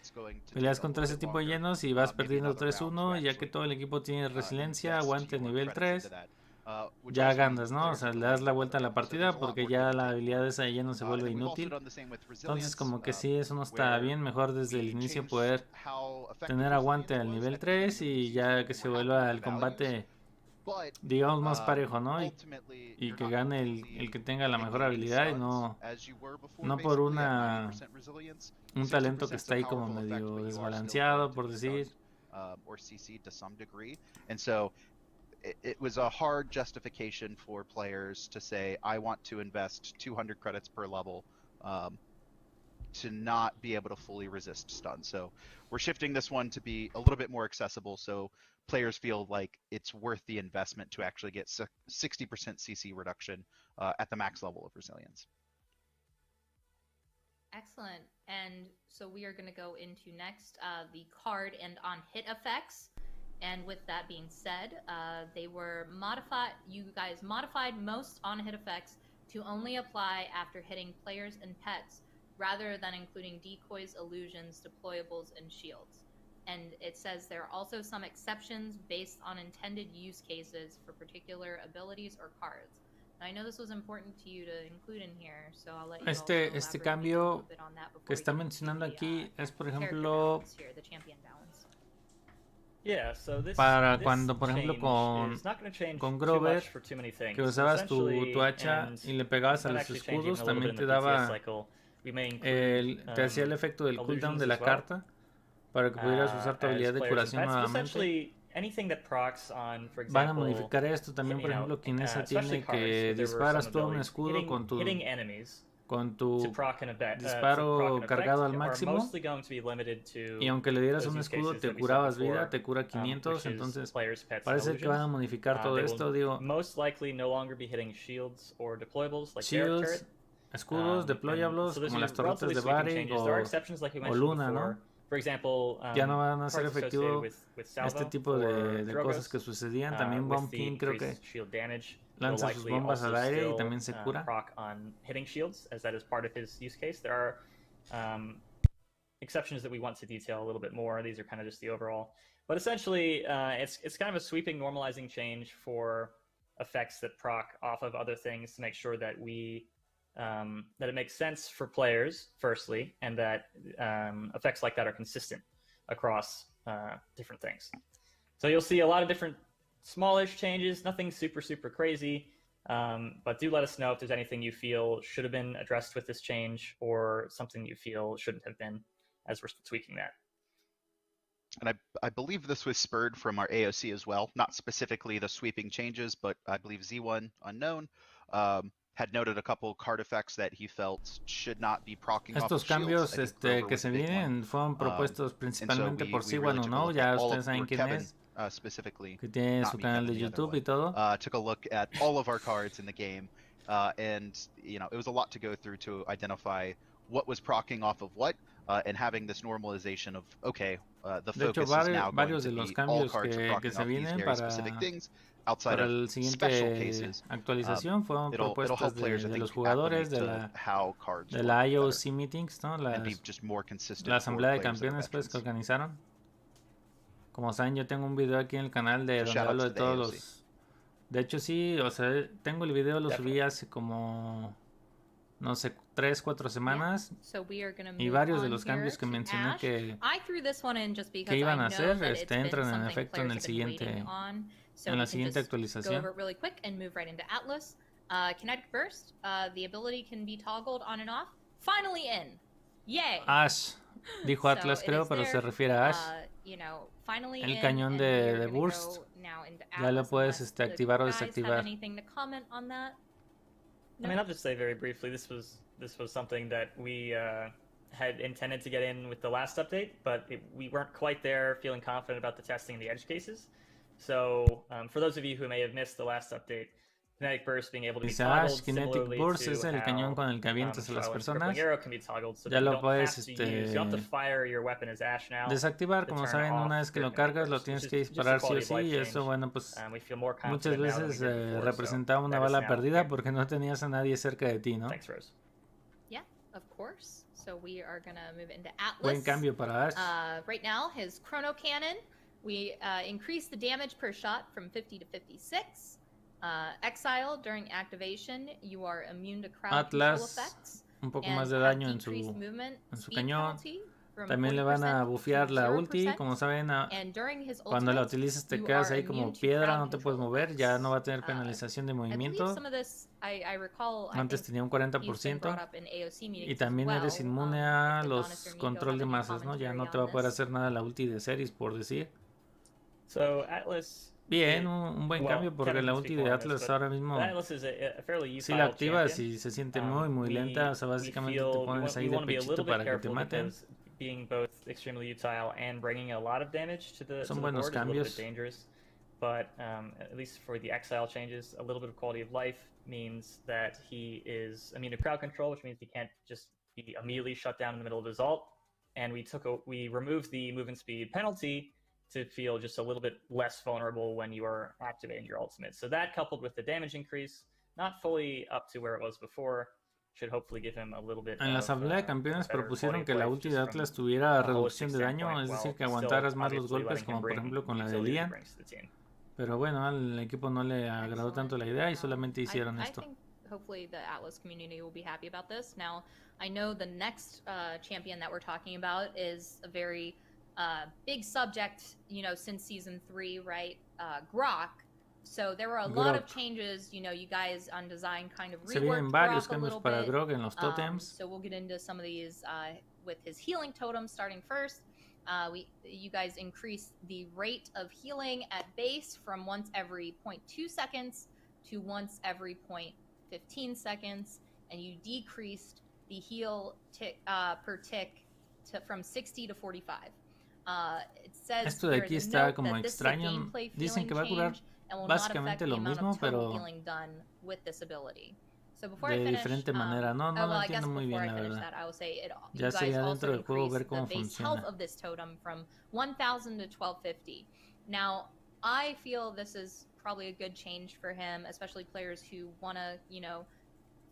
peleas contra ese tipo de llenos y vas perdiendo 3-1 y ya que todo el equipo tiene resiliencia, aguante nivel 3. Ya ganas, ¿no? O sea, le das la vuelta a la partida porque ya la habilidad esa de lleno se vuelve inútil. Entonces como que sí, eso no está bien. Mejor desde el inicio poder tener aguante al nivel 3 y ya que se vuelva el combate, digamos, más parejo, ¿no? Y que gane el que tenga la mejor habilidad y no por un talento que está ahí como medio desbalanceado, por decir. It was a hard justification for players to say, I want to invest 200 credits per level to not be able to fully resist stun. So we're shifting this one to be a little bit more accessible, so players feel like it's worth the investment to actually get 60% CC reduction at the max level of resilience. Excellent. And so we are going to go into next the card and on hit effects. And with that being said, they were modified. You guys modified most on hit effects to only apply after hitting players and pets, rather than including decoys, illusions, deployables, and shields. And it says there are also some exceptions based on intended use cases for particular abilities or cards. Now, I know this was important to you to include in here, so I'll let you este cambio que está mencionando aquí es, por ejemplo, para cuando, por ejemplo, con Grover, que usabas tu hacha y le pegabas a los escudos, también te daba te hacía el efecto del cooldown de la carta para que pudieras usar tu habilidad de curación nuevamente. Van a modificar esto también, por ejemplo, Kinesa tiene que disparas todo un escudo con tu disparo cargado al máximo, y aunque le dieras un escudo te curabas vida, te cura 500, entonces parece que van a modificar todo esto, digo, shields, escudos, deployables, como las torretas de Barry o Luna, ¿no? Ya no van a ser efectivos este tipo de cosas que sucedían. También Bomb King creo que lanza sus bombas al aire y también se cura. Exceptions that we want to detail a little bit more. These are kind of just the overall. But essentially, it's kind of a sweeping normalizing change for effects that proc off of other things to make sure that that it makes sense for players, firstly, and that effects like that are consistent across different things. So you'll see a lot of different smallish changes, nothing super, super crazy, but do let us know if there's anything you feel should have been addressed with this change or something you feel shouldn't have been, as we're tweaking that. And I believe this was spurred from our AOC as well, not specifically the sweeping changes, but I believe Z1 Unknown had noted a couple card effects that he felt should not be proccing off of Estos cambios que se vienen fueron propuestos principalmente por Z1 Unknown, ya ustedes saben quién es, que tiene su canal de YouTube y todo. Took a look at all of our cards in the game, and you know, it was a lot to go through to identify what was proccing off of what, and having this normalization of okay, the focus is now going to be all cards are proccing off these very specific things. Para el siguiente actualización fueron propuestas de los jugadores de la IOC Meetings, ¿no? La asamblea de campeones pues, que organizaron. Como saben, yo tengo un video aquí en el canal donde hablo de todos los... De hecho sí, o sea, tengo el video, lo subí hace como, no sé, 3-4 semanas, y varios de los cambios que mencioné que iban a hacer entran en efecto en el siguiente... So en la siguiente actualización. Go over it really quick and move right into Atlas. Kinetic Burst, the ability can be toggled on and off. Finally in! Yay! Ash, dijo Atlas creo, pero se refiere a Ash. El cañón de Burst, ya lo puedes activar o desactivar. I mean, I'll just say very briefly, this was something that we had intended to get in with the last update, but we weren't quite there feeling confident about the testing and the edge cases. So, for those of you who may have missed the last update, Kinetic Burst being able to be toggled Kinetic Burst es el cañón con el que avientas a las personas. Ya lo puedes desactivar, como saben, una vez que lo cargas lo tienes que disparar sí o sí, y eso, bueno, pues muchas veces representaba una bala perdida porque no tenías a nadie cerca de ti, ¿no? Yeah, of course. So we are gonna move into Atlas. Buen cambio para Ash. Right now, his Chrono Cannon. We increase the damage per shot from 50 to 56. Exile during activation, you are immune to crowd control effects. Un poco más de daño en su cañón. También le van a bufear la ulti, como saben, cuando la utilizas te quedas ahí como piedra, no te puedes mover, ya no va a tener penalización de movimiento. Antes tenía un 40%, y también eres inmune a los control de masas, ¿no? Ya no te va a poder hacer nada la ulti de series, por decir. So Atlas bien, un buen cambio, porque la ulti de Atlas ahora mismo, si la activas y se siente muy lenta, o sea, básicamente te pones ahí de pechito para que te maten. Being both extremely utile and bringing a lot of damage to the Son board buenos is a little cambios. bit dangerous. But at least for the exile changes, a little bit of quality of life means that he is immune to crowd control, which means he can't just be immediately shut down in the middle of his ult. And we removed the movement speed penalty to feel just a little bit less vulnerable when you are activating your ultimate. So that, coupled with the damage increase, not fully up to where it was before, should hopefully give him a little bit. En la asamblea de campeones propusieron que la ulti de Atlas tuviera reducción de daño, es decir, que aguantaras más los golpes, como por ejemplo con la de Lian. Pero bueno, al equipo no le agradó tanto la idea y solamente hicieron esto. Hopefully the Atlas community will be happy about this. Now, I know the next champion that we're talking about is a very big subject, you know, since season 3, right? Grok. So there were a lot of changes, you know, you guys on design kind of reworked Grok a little bit. Grok en los totems. So we'll get into some of these with his healing totem starting first. You guys increased the rate of healing at base from once every 0.2 seconds to once every 0.15 seconds, and you decreased the heal per tick from 60 to 45. It says esto de aquí está como extraño. Dicen que va a curar básicamente lo mismo, pero de diferente manera. No lo entiendo muy bien, la verdad. Ya sería dentro del juego ver cómo funciona. Now, I feel this is probably a good change for him, especially players who want to, you know,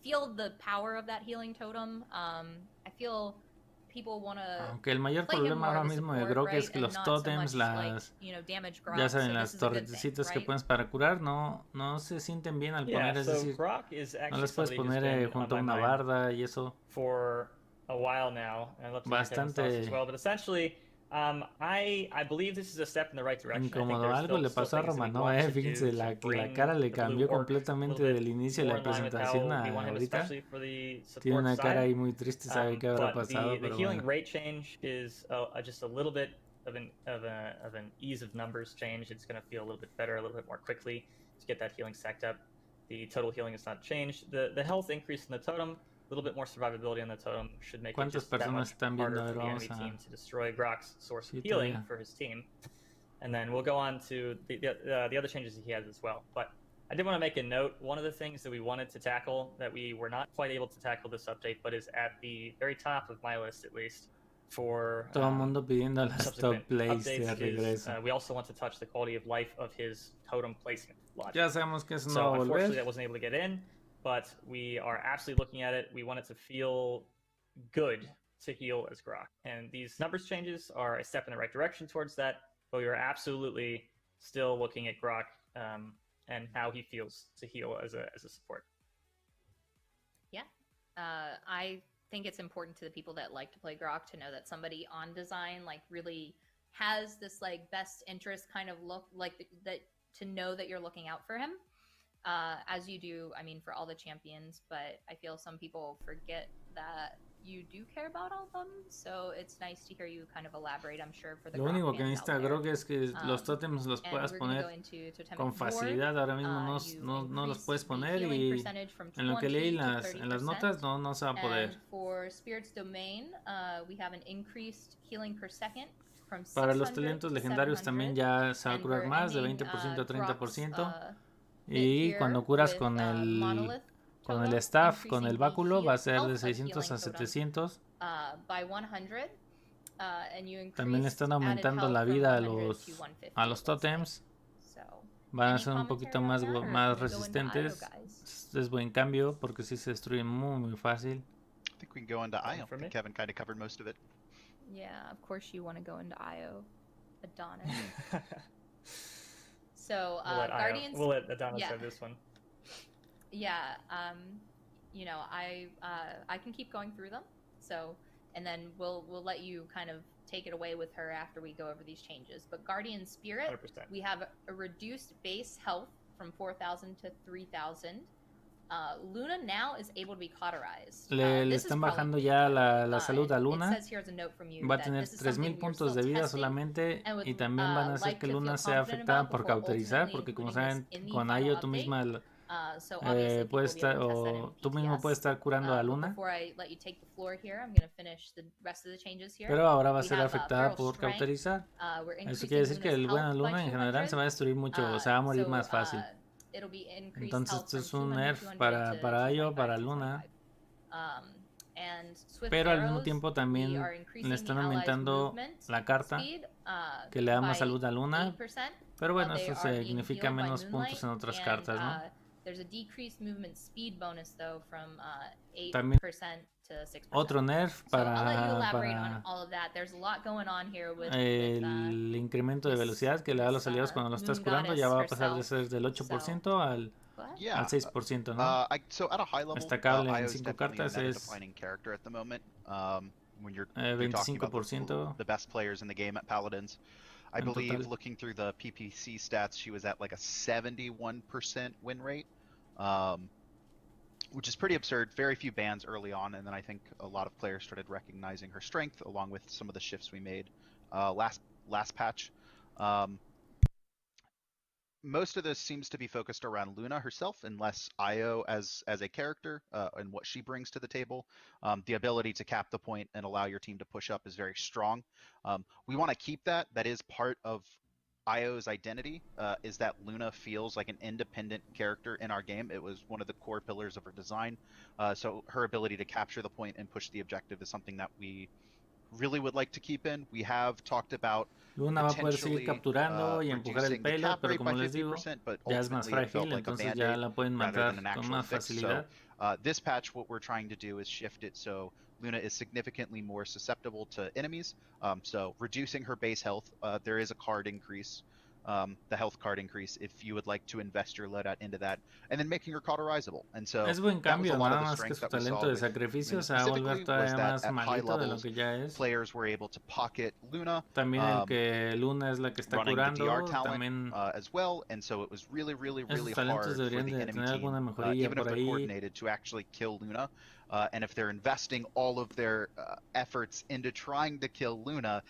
feel the power of that healing totem. I feel people want to. Aunque el mayor problema ahora mismo de Grok es que los totems, ya saben, las torretecitas que pones para curar, no se sienten bien al poner, es decir, no las puedes poner junto a una barda y eso. Bastante I believe this is a step in the right direction. incómodo. Algo le pasó a Romanova, fíjense, la cara le cambió completamente del inicio de la presentación a ahorita. Tiene una cara ahí muy triste, sabe qué habrá pasado, the pero healing bueno. rate change is just a little bit of an ease of numbers change. It's going to feel a little bit better, a little bit more quickly to get that healing stacked up. The total healing is not changed. The health increase in the totem, a little bit more survivability on the totem, should make it just that much harder for the enemy team to destroy Grok's source of healing for his team. And then we'll go on to the other changes he has as well. But I did want to make a note. One of the things that we wanted to tackle that we were not quite able to tackle this update, but is at the very top of my list at least, for todo el mundo pidiendo las top plays de regreso. We also want to touch the quality of life of his totem placement logic. Ya sabemos que eso no So va a unfortunately volver. that wasn't able to get in, but we are absolutely looking at it. We want it to feel good to heal as Grok. And these numbers changes are a step in the right direction towards that, but we are absolutely still looking at Grok and how he feels to heal as a support. Yeah. I think it's important to the people that like to play Grok to know that somebody on design like really has this like best interest kind of look, like that, to know that you're looking out for him. As you do, I mean, for all the champions, but I feel some people forget that you do care about all of them, so it's nice to hear you kind of elaborate, I'm sure, for the Lo único que fans out necesita there. Grok es que los totems los puedas poner con facilidad. Ahora mismo no los puedes poner y en lo que leí en las notas no se va a poder. For Spirit's Domain, we have an increased healing per second from 600 Para los talentos legendarios también ya se va a curar más de 20% a 30%. Y cuando curas con el staff, con el báculo, va a ser de 600 a 700. También están aumentando la vida a los totems. Van a ser un poquito más resistentes. Es buen cambio porque sí se destruyen muy fácil. I think we can go into IO. I think Kevin kind of covered most of it. Yeah, of course you want to go into IO, Adonis. So Guardians. We'll let Adonis have this one. Yeah, you know, I can keep going through them. So, and then we'll let you kind of take it away with her after we go over these changes. But Guardian Spirit, 100%. we have a reduced base health from 4,000 to 3,000. Luna now is able to be cauterized. Le están bajando ya la salud a Luna. Va a tener 3000 puntos de vida solamente. Y también van a hacer que Luna sea afectada por cauterizar. Porque como saben, con Ayo tú misma puedes estar, o tú mismo puedes estar curando a Luna. Pero ahora va a ser afectada por cauterizar. Eso quiere decir que el buen Luna en general se va a destruir mucho. O sea, va a morir más fácil. Entonces esto es un nerf para Ayo, para Luna. Pero al mismo tiempo también le están aumentando la carta que le da más salud a Luna. Pero bueno, eso significa menos puntos en otras cartas, ¿no? También otro nerf para el incremento de velocidad que le da a los aliados cuando los estás curando. Ya va a pasar de ser del 8% al 6%, ¿no? Destacable en 5 cartas es 25%. The best players in the game at Paladins. I believe looking through the PPC stats, she was at like a 71% win rate, which is pretty absurd. Very few bans early on, and then I think a lot of players started recognizing her strength along with some of the shifts we made last patch. Most of this seems to be focused around Luna herself, and less Io as a character and what she brings to the table. The ability to cap the point and allow your team to push up is very strong. We want to keep that. That is part of Io's identity, is that Luna feels like an independent character in our game. It was one of the core pillars of her design. So her ability to capture the point and push the objective is something that we really would like to keep in. We have talked about Luna va a poder seguir capturando y empujar el payload, pero como les digo, ya es más frágil, entonces ya la pueden matar con más facilidad. This patch, what we're trying to do is shift it so Luna is significantly more susceptible to enemies. So reducing her base health, there is a card increase, the health card increase, if you would like to invest your loadout into that, and then making her cauterizable. And so es buen cambio, nada más que su talento de sacrificio se va a volver todavía más malito de lo que ya es. Players were able to pocket Luna. También el que Luna es la que está curando, también as well, and so it was really esos hard talentos for deberían the de enemy tener team, alguna mejoría even if por they're ahí. coordinated, to actually kill Luna. And if they're investing all of their efforts into trying to kill Luna,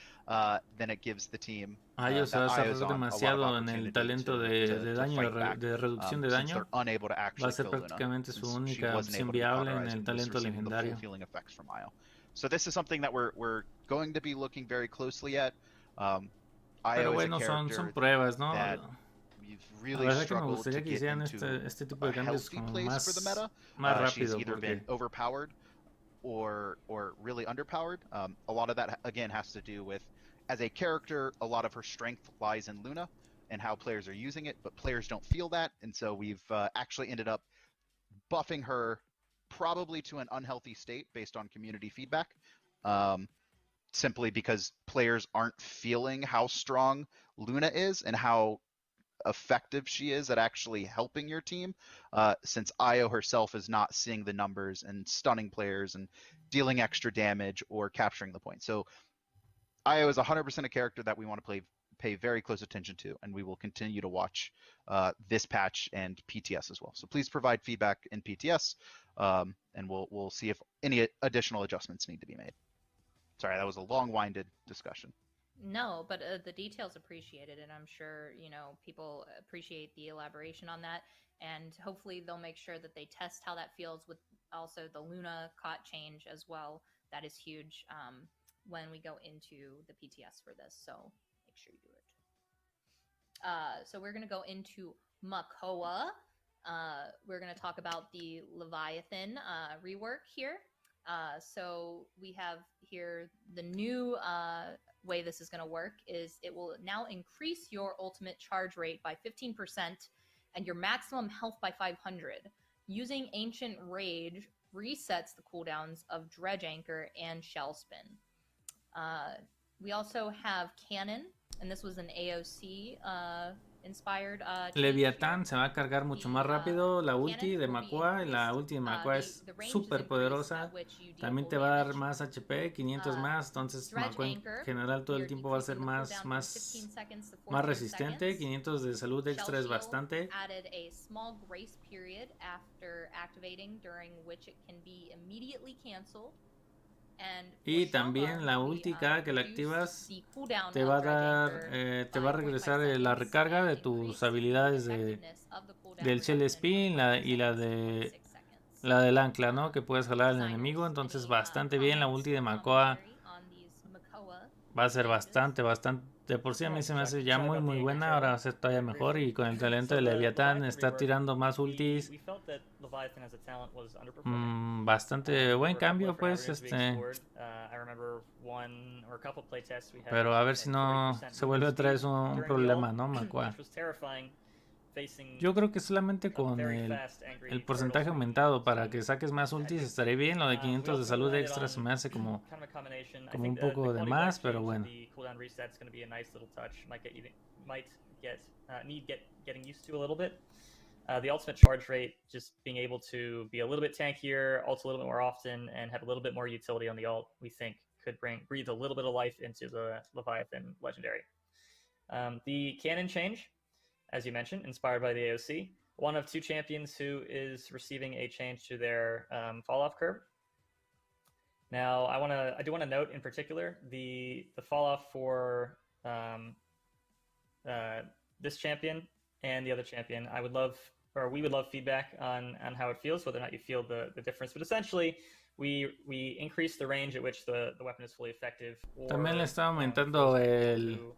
then it gives the team Ayo se va a cerrar demasiado en el talento de daño, de reducción de daño. Va a ser prácticamente su única opción viable en el talento legendario. So this is something that we're going to be looking very closely at. Pero bueno, son pruebas, ¿no? La verdad que me gustaría que hicieran este tipo de cambios como más rápido, porque overpowered or really underpowered. A lot of that again has to do with, as a character, a lot of her strength lies in Luna and how players are using it, but players don't feel that, and so we've actually ended up buffing her probably to an unhealthy state based on community feedback, simply because players aren't feeling how strong Luna is and how effective she is at actually helping your team, since Io herself is not seeing the numbers and stunning players and dealing extra damage or capturing the point. So Io is 100% a character that we want to pay very close attention to, and we will continue to watch this patch and PTS as well. So please provide feedback in PTS, and we'll see if any additional adjustments need to be made. Sorry, that was a long-winded discussion. No, but the details appreciated, and I'm sure, people appreciate the elaboration on that, and hopefully they'll make sure that they test how that feels with also the Luna cot change as well. That is huge when we go into the PTS for this, so make sure you do it. So we're going to go into Makoa. We're going to talk about the Leviathan rework here. So we have here the new way this is going to work is it will now increase your ultimate charge rate by 15% and your maximum health by 500. Using Ancient Rage resets the cooldowns of Dredge Anchor and Shell Spin. We also have Cannon, and this was an AOC Leviatán se va a cargar mucho más rápido. La ulti de Makua, la ulti de Makua es súper poderosa. También te va a dar más HP, 500 más. Entonces Makua en general todo el tiempo va a ser más resistente. 500 de salud extra es bastante. Y también la ulti, cada que la activas, te va a dar, te va a regresar la recarga de tus habilidades del Shell Spin y la del ancla, ¿no? Que puedes jalar al enemigo. Entonces bastante bien, la ulti de Makoa va a ser bastante. De por sí a mí se me hace ya muy buena, ahora va a ser todavía mejor. Y con el talento de Leviatán está tirando más ultis. Bastante buen cambio, pues. Pero a ver si no se vuelve otra vez un problema, ¿no, Makua? Yo creo que solamente con el porcentaje aumentado para que saques más ultis estaría bien. Lo de 500 de salud extra se me hace como un poco de más, pero bueno. The ultimate charge rate, just being able to be a little bit tankier, ult a little bit more often, and have a little bit more utility on the ult, we think could breathe a little bit of life into the Leviathan legendary. The cannon change, as you mentioned, inspired by the AOC, one of two champions who is receiving a change to their fall-off curve. Now, I do want to note in particular the fall-off for this champion and the other champion. We would love feedback on how it feels, whether or not you feel the difference. But essentially, we increase the range at which the weapon is fully effective. También le está aumentando el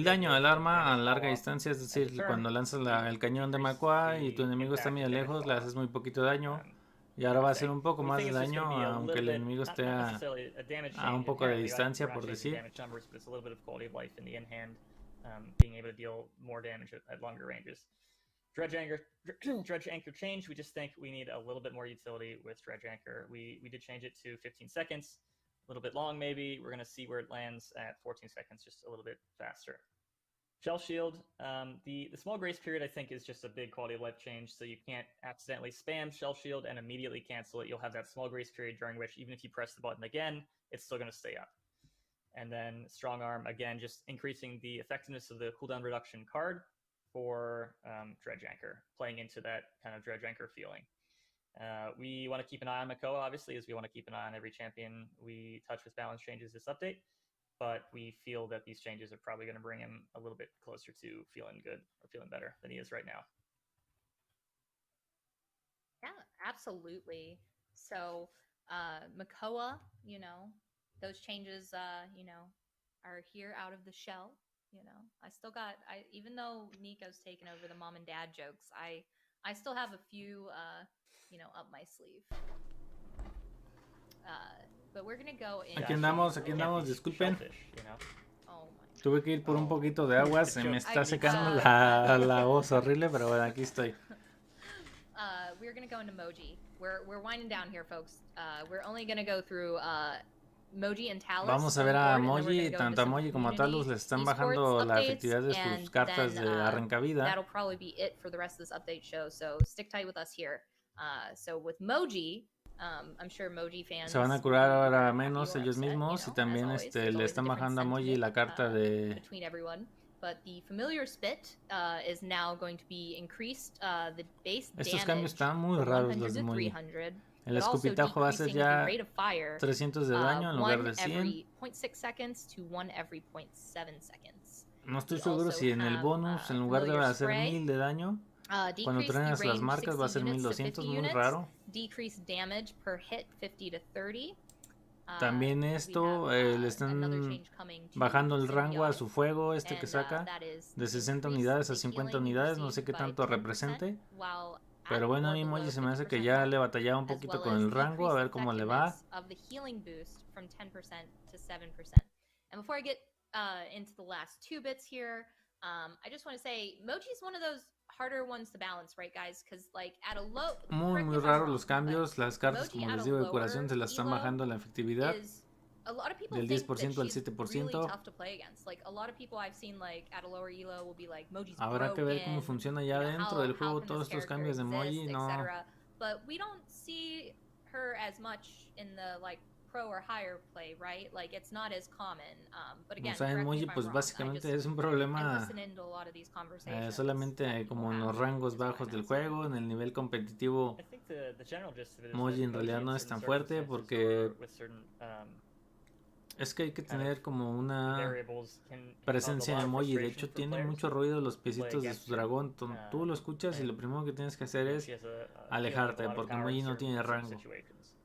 daño al arma a larga distancia, es decir, cuando lanzas el cañón de Makua y tu enemigo está muy lejos, le haces muy poquito daño. Y ahora va a hacer un poco más de daño, aunque el enemigo esté a un poco de distancia, por decir. Being able to deal more damage at longer ranges. Dredge Anchor change, we just think we need a little bit more utility with Dredge Anchor. We did change it to 15 seconds, a little bit long maybe. We're going to see where it lands at 14 seconds, just a little bit faster. Shell Shield, the small grace period I think is just a big quality of life change, so you can't accidentally spam Shell Shield and immediately cancel it. You'll have that small grace period during which even if you press the button again, it's still going to stay up. And then Strong Arm, again, just increasing the effectiveness of the cooldown reduction card for Dredge Anchor, playing into that kind of Dredge Anchor feeling. We want to keep an eye on Makoa, obviously, as we want to keep an eye on every champion we touch with balance changes this update. But we feel that these changes are probably going to bring him a little bit closer to feeling good or feeling better than he is right now. Yeah, absolutely. So Makoa, those changes, are here out of the shell. Even though Nico's taken over the mom and dad jokes, I still have a few, up my sleeve. But we're gonna go in. Aquí andamos, disculpen. Tuve que ir por un poquito de agua, se me está secando la voz horrible, pero bueno, aquí estoy. We're gonna go into Moji. We're winding down here, folks. We're only gonna go through Moji and Talus. Vamos a ver a Moji, tanto a Moji como a Talus les están bajando la efectividad de sus cartas de arrancavida. That'll probably be it for the rest of this update show, so stick tight with us here. So with Moji, I'm sure Moji fans se van a curar ahora menos ellos mismos y también le están bajando a Moji la carta de between everyone. But the familiar spit is now going to be increased. The base Estos cambios están muy raros los de Moji. El escupitajo va a ser ya 300 de daño en lugar de 100. No estoy seguro si en el bonus en lugar de hacer 1000 de daño, cuando trenas las marcas va a ser 1200, muy raro. También esto, le están bajando el rango a su fuego, que saca, de 60 unidades a 50 unidades, no sé qué tanto represente. Pero bueno, a mí Moji se me hace que ya le batallaba un poquito con el rango, a ver cómo le va. And before I get into the last two bits here, I just want to say Moji is one of those harder ones to balance, right, guys? Because like at a low, muy raro los cambios, las cartas, como les digo, de curación se las están bajando la efectividad. a lot of people del think 10% that al she's 7%. really tough to play against. Like a lot of people I've seen like at a lower elo will be like Moji's Habrá que ver cómo broken, funciona ya dentro del juego todos estos cambios de emoji, no. But we don't see her as much in the like pro or higher play, right? Like it's not as common. But again, o sea, en emoji pues básicamente es un problema solamente como en los rangos bajos del juego. En el nivel competitivo emoji en realidad no es tan fuerte porque es que hay que tener como una presencia de emoji. De hecho tiene mucho ruido los piecitos de su dragón. Tú lo escuchas y lo primero que tienes que hacer es alejarte porque emoji no tiene rango.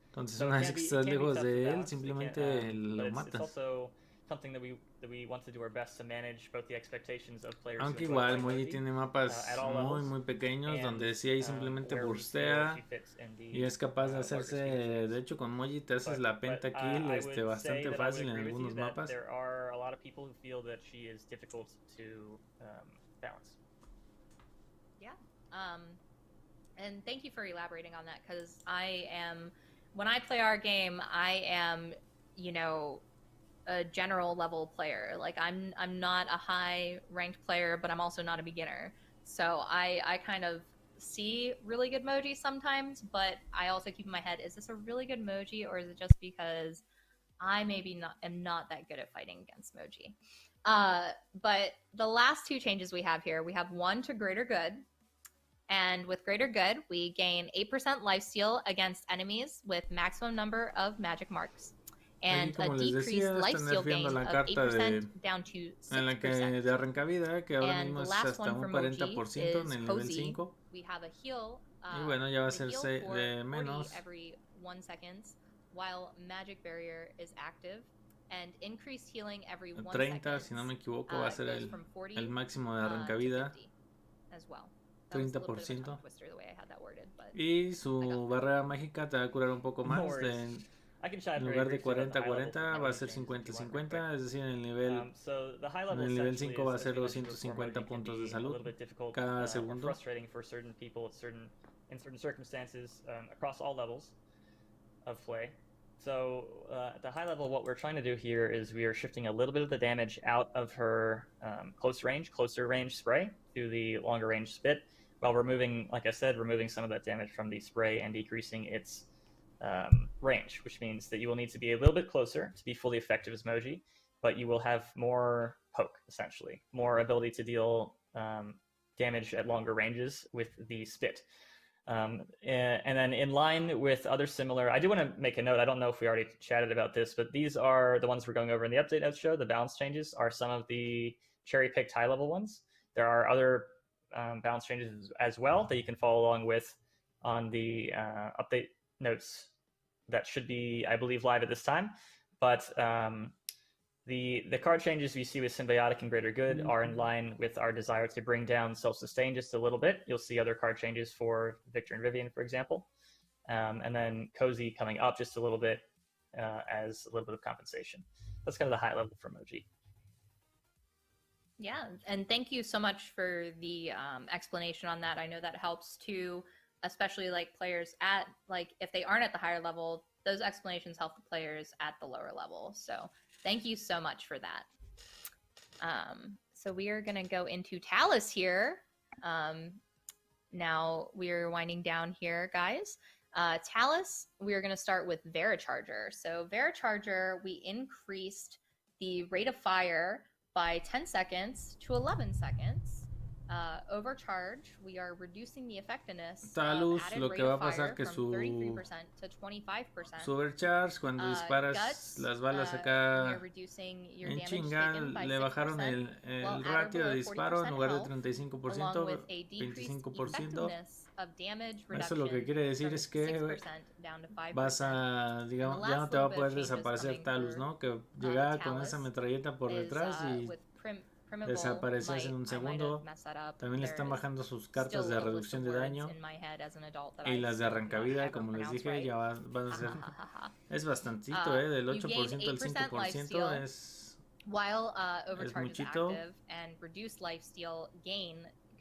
Entonces una vez que estás lejos de él, simplemente lo matas. Aunque igual Moji tiene mapas muy pequeños donde sí ahí simplemente burstea y es capaz de hacerse, de hecho con Moji te haces la pentakill bastante fácil en algunos mapas. Yeah. And thank you for elaborating on that, because when I play our game, I am, you know, a general level player. Like I'm not a high ranked player, but I'm also not a beginner. So I kind of see really good Moji sometimes, but I also keep in my head, is this a really good Moji, or is it just because I maybe am not that good at fighting against Moji? But the last two changes we have here, we have one to Greater Good. And with Greater Good, we gain 8% lifesteal against enemies with maximum number of magic marks. And a decreased lifesteal gain of 8% down to 6%. En la que de arrancavida, que ahora mismo es hasta un 40% en el nivel 5. We have a heal, y bueno, ya va a ser de menos. Every 1 second, while magic barrier is active. And increased healing every 1 30, si no me equivoco, va a ser el máximo de arrancavida. As well. 30%. Y su barrera mágica te va a curar un poco más. En lugar de 40-40 va a ser 50-50, es decir, en el nivel 5 va a ser 250 puntos de salud cada segundo. So at the high level, what we're trying to do here is we are shifting a little bit of the damage out of her closer range spray to the longer range spit, while removing, like I said, some of that damage from the spray and decreasing its range, which means that you will need to be a little bit closer to be fully effective as Moji, but you will have more poke, essentially, more ability to deal damage at longer ranges with the spit. And then in line with other similar, I do want to make a note, I don't know if we already chatted about this, but these are the ones we're going over in the update notes show. The balance changes are some of the cherry-picked high-level ones. There are other balance changes as well that you can follow along with on the update notes that should be, I believe, live at this time. But the card changes we see with Symbiotic and Greater Good are in line with our desire to bring down Self-Sustain just a little bit. You'll see other card changes for Victor and Vivian, for example. And then Cozy coming up just a little bit as a little bit of compensation. That's kind of the high level for Moji. Yeah, and thank you so much for the explanation on that. I know that helps too, especially like players at, like, if they aren't at the higher level, those explanations help the players at the lower level. So thank you so much for that. So we are going to go into Talus here. Now we're winding down here, guys. Talus, we're going to start with Veracharger. So Veracharger, we increased the rate of fire by 10 seconds to 11 seconds. Overcharge, we are reducing the effectiveness. Talus, lo que va a pasar que su overcharge, cuando disparas las balas acá en chinga, le bajaron el ratio de disparo en lugar de 35%, 25%. Eso lo que quiere decir es que vas a, digamos, ya no te va a poder desaparecer Talus, ¿no? Que llegaba con esa metralleta por detrás y desapareces en un segundo. También le están bajando sus cartas de reducción de daño y las de arrancavida, como les dije, ya van a ser, es bastantito, del 8% al 5% es muchito.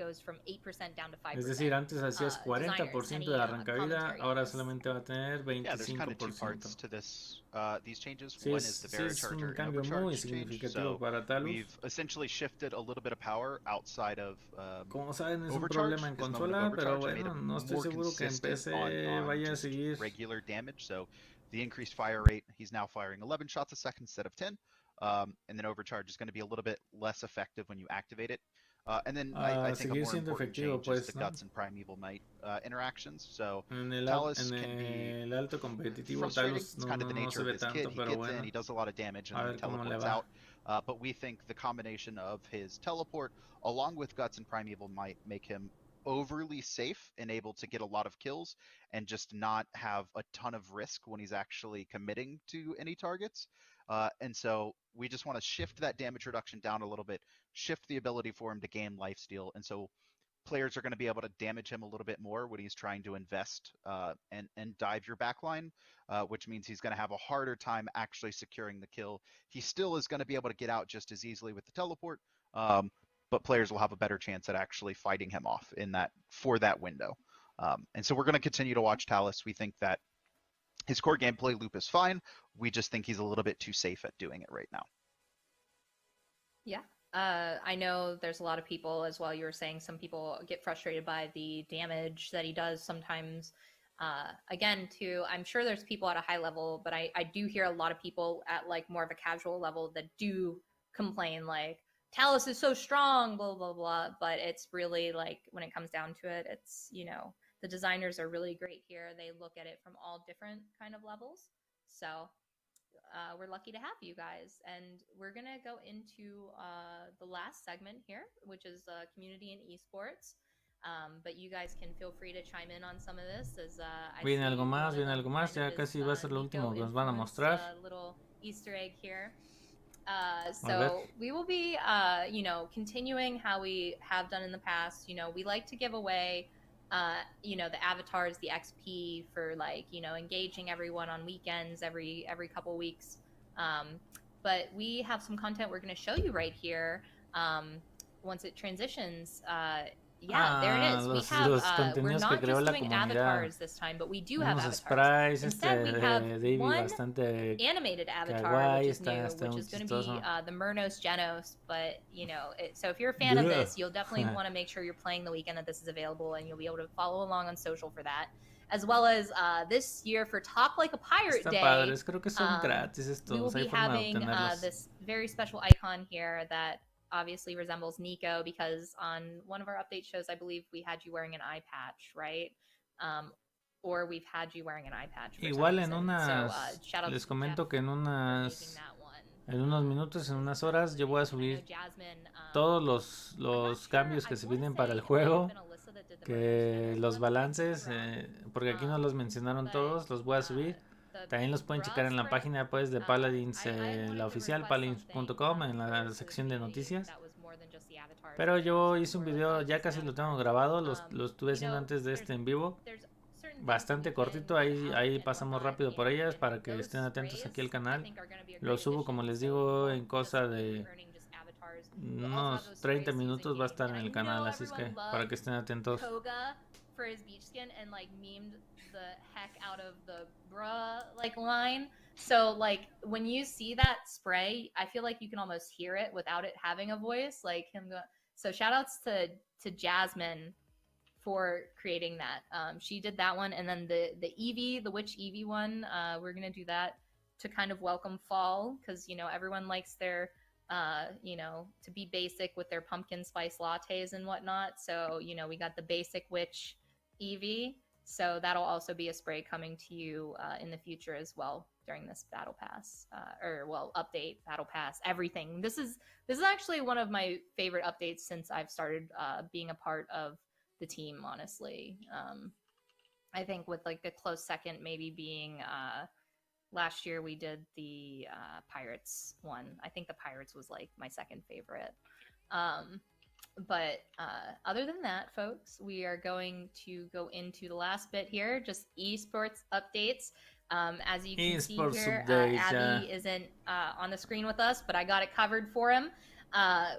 goes from 8% down to 5%. Es decir, antes hacías 40% de arrancavida, ahora solamente va a tener 25%. Yeah, there's kind of two parts to this, these changes. Sí, One is the Vericharger and Overcharge change. So we've essentially shifted a little bit of power outside of Como saben, es un Overcharge, problema en because the mode of consola, pero Overcharge made bueno, him no estoy more seguro que en consistent PC on vaya a just seguir. regular damage. So the increased fire rate, he's now firing 11 shots a second instead of 10. And then Overcharge is going to be a little bit less effective when you activate it. And then I think a more important change is the Guts and Primeval Might interactions. So Talus can be alto competitivo, frustrating. Talus It's kind of the nature of this kid. He gets in, he does a lot of damage, and then teleports out. But we think the combination of his teleport, along with Guts and Primeval, might make him overly safe and able to get a lot of kills and just not have a ton of risk when he's actually committing to any targets. And so we just want to shift that damage reduction down a little bit, shift the ability for him to gain lifesteal. And so players are going to be able to damage him a little bit more when he's trying to invest and dive your backline, which means he's going to have a harder time actually securing the kill. He still is going to be able to get out just as easily with the teleport, but players will have a better chance at actually fighting him off in that for that window. And so we're going to continue to watch Talus. We think that his core gameplay loop is fine. We just think he's a little bit too safe at doing it right now. Yeah. I know there's a lot of people, as well, you were saying some people get frustrated by the damage that he does sometimes. Again, too, I'm sure there's people at a high level, but I do hear a lot of people at like more of a casual level that do complain like, Talus is so strong, blah, blah, blah. But it's really like, when it comes down to it, it's, you know, the designers are really great here. They look at it from all different kind of levels. So we're lucky to have you guys. And we're going to go into the last segment here, which is community and esports. But you guys can feel free to chime in on some of this. As viene algo más, ya casi va a ser lo último que nos van a mostrar. Little Easter egg here. So we will be, you know, continuing how we have done in the past. You know, we like to give away, you know, the avatars, the XP for like, you know, engaging everyone on weekends every couple weeks. But we have some content we're going to show you right here. Once it transitions, yeah, there it is. We have, we're not just doing avatars this time, but we do have avatars. Instead, we have one animated avatar, which is new, which is going to be the Murnos Genos. But, you know, so if you're a fan of this, you'll definitely want to make sure you're playing the weekend that this is available, and you'll be able to follow along on social for that. As well as this year for Talk Like a Pirate Day, we will be having this very special icon here that obviously resembles Nico, because on one of our update shows, I believe we had you wearing an eye patch, right? Or we've had you wearing an eye patch. Igual en unas, les comento que en unos minutos, en unas horas, yo voy a subir todos los cambios que se vienen para el juego, que los balances, porque aquí no los mencionaron todos, los voy a subir. También los pueden checar en la página pues de Paladins, la oficial, paladins.com, en la sección de noticias. Pero yo hice un video, ya casi lo tengo grabado, lo estuve haciendo antes de este en vivo. Bastante cortito, ahí pasamos rápido por ellas para que estén atentos aquí al canal. Lo subo, como les digo, en cosa de unos 30 minutos va a estar en el canal, así es que para que estén atentos. For his beach skin and like memed the heck out of the bruh like line. So like when you see that spray, I feel like you can almost hear it without it having a voice, like him go. So shout outs to Jasmine for creating that. She did that one, and then the Eevee, the witch Eevee one, we're gonna do that to kind of welcome fall, because you know everyone likes their you know, to be basic with their pumpkin spice lattes and whatnot. So, you know, we got the basic witch Eevee. So that'll also be a spray coming to you in the future as well during this battle pass, update, battle pass, everything. This is actually one of my favorite updates since I've started being a part of the team, honestly. I think with like a close second maybe being last year we did the Pirates one. I think the Pirates was like my second favorite. But other than that, folks, we are going to go into the last bit here, just esports updates. As you can see here, Abby isn't on the screen with us, but I got it covered for him.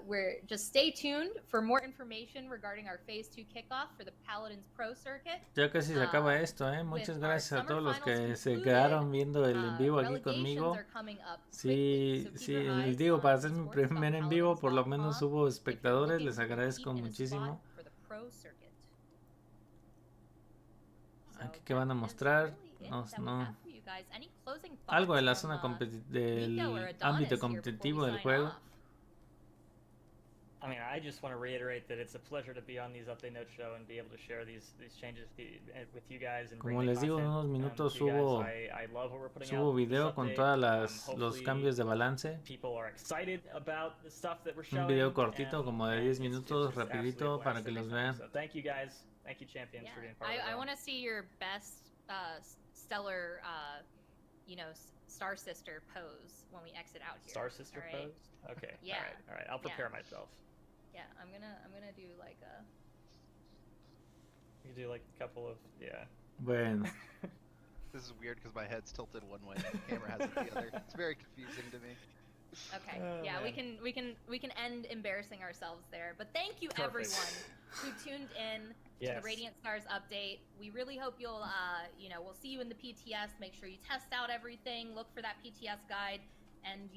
We're just stay tuned for more information regarding our Phase 2 kickoff for the Paladins Pro Circuit. Ya casi se acaba esto, Muchas gracias a todos los que se quedaron viendo el en vivo aquí conmigo. Sí, sí, les digo, para hacer mi primer en vivo, por lo menos hubo espectadores, les agradezco muchísimo. Aquí que van a mostrar, no. Algo de la zona del ámbito competitivo del juego. I mean, I just want to reiterate that it's a pleasure to be on these Update Note show and be able to share these changes with you guys and como les digo, en unos minutos subo video con todas los cambios de balance. Un video cortito como de 10 minutos, rapidito, para que los vean. So thank you guys. Thank you, champions, for being part of it. I want to see your best stellar Star Sister pose when we exit out here. Star Sister pose? Okay. Yeah. All right. I'll prepare myself. Yeah, I'm gonna do like a. You can do like a couple of Bueno. This is weird because my head's tilted one way and the camera has it the other. It's very confusing to me. Okay. Yeah, man. we can end embarrassing ourselves there. But thank you everyone who tuned in to the Radiant Stars update. We really hope you'll we'll see you in the PTS. Make sure you test out everything. Look for that PTS guide, and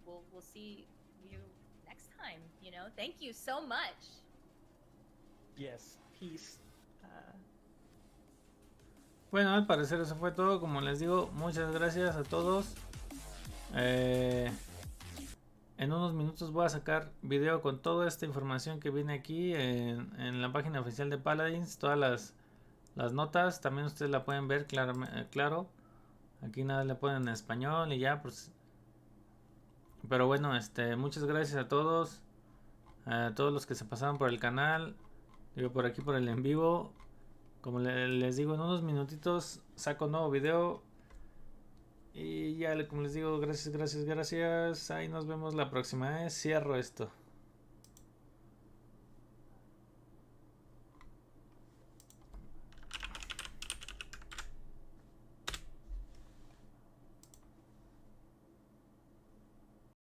we'll see you next time. Thank you so much. Yes. Peace. Bueno, al parecer eso fue todo. Como les digo, muchas gracias a todos. En unos minutos voy a sacar video con toda esta información que viene aquí en la página oficial de Paladins. Todas las notas, también ustedes la pueden ver claro. Aquí nada le ponen en español y ya, pues. Pero bueno, muchas gracias a todos los que se pasaron por el canal. Digo, por aquí por el en vivo. Como les digo, en unos minutitos saco un nuevo video. Y ya, como les digo, gracias. Ahí nos vemos la próxima, Cierro esto.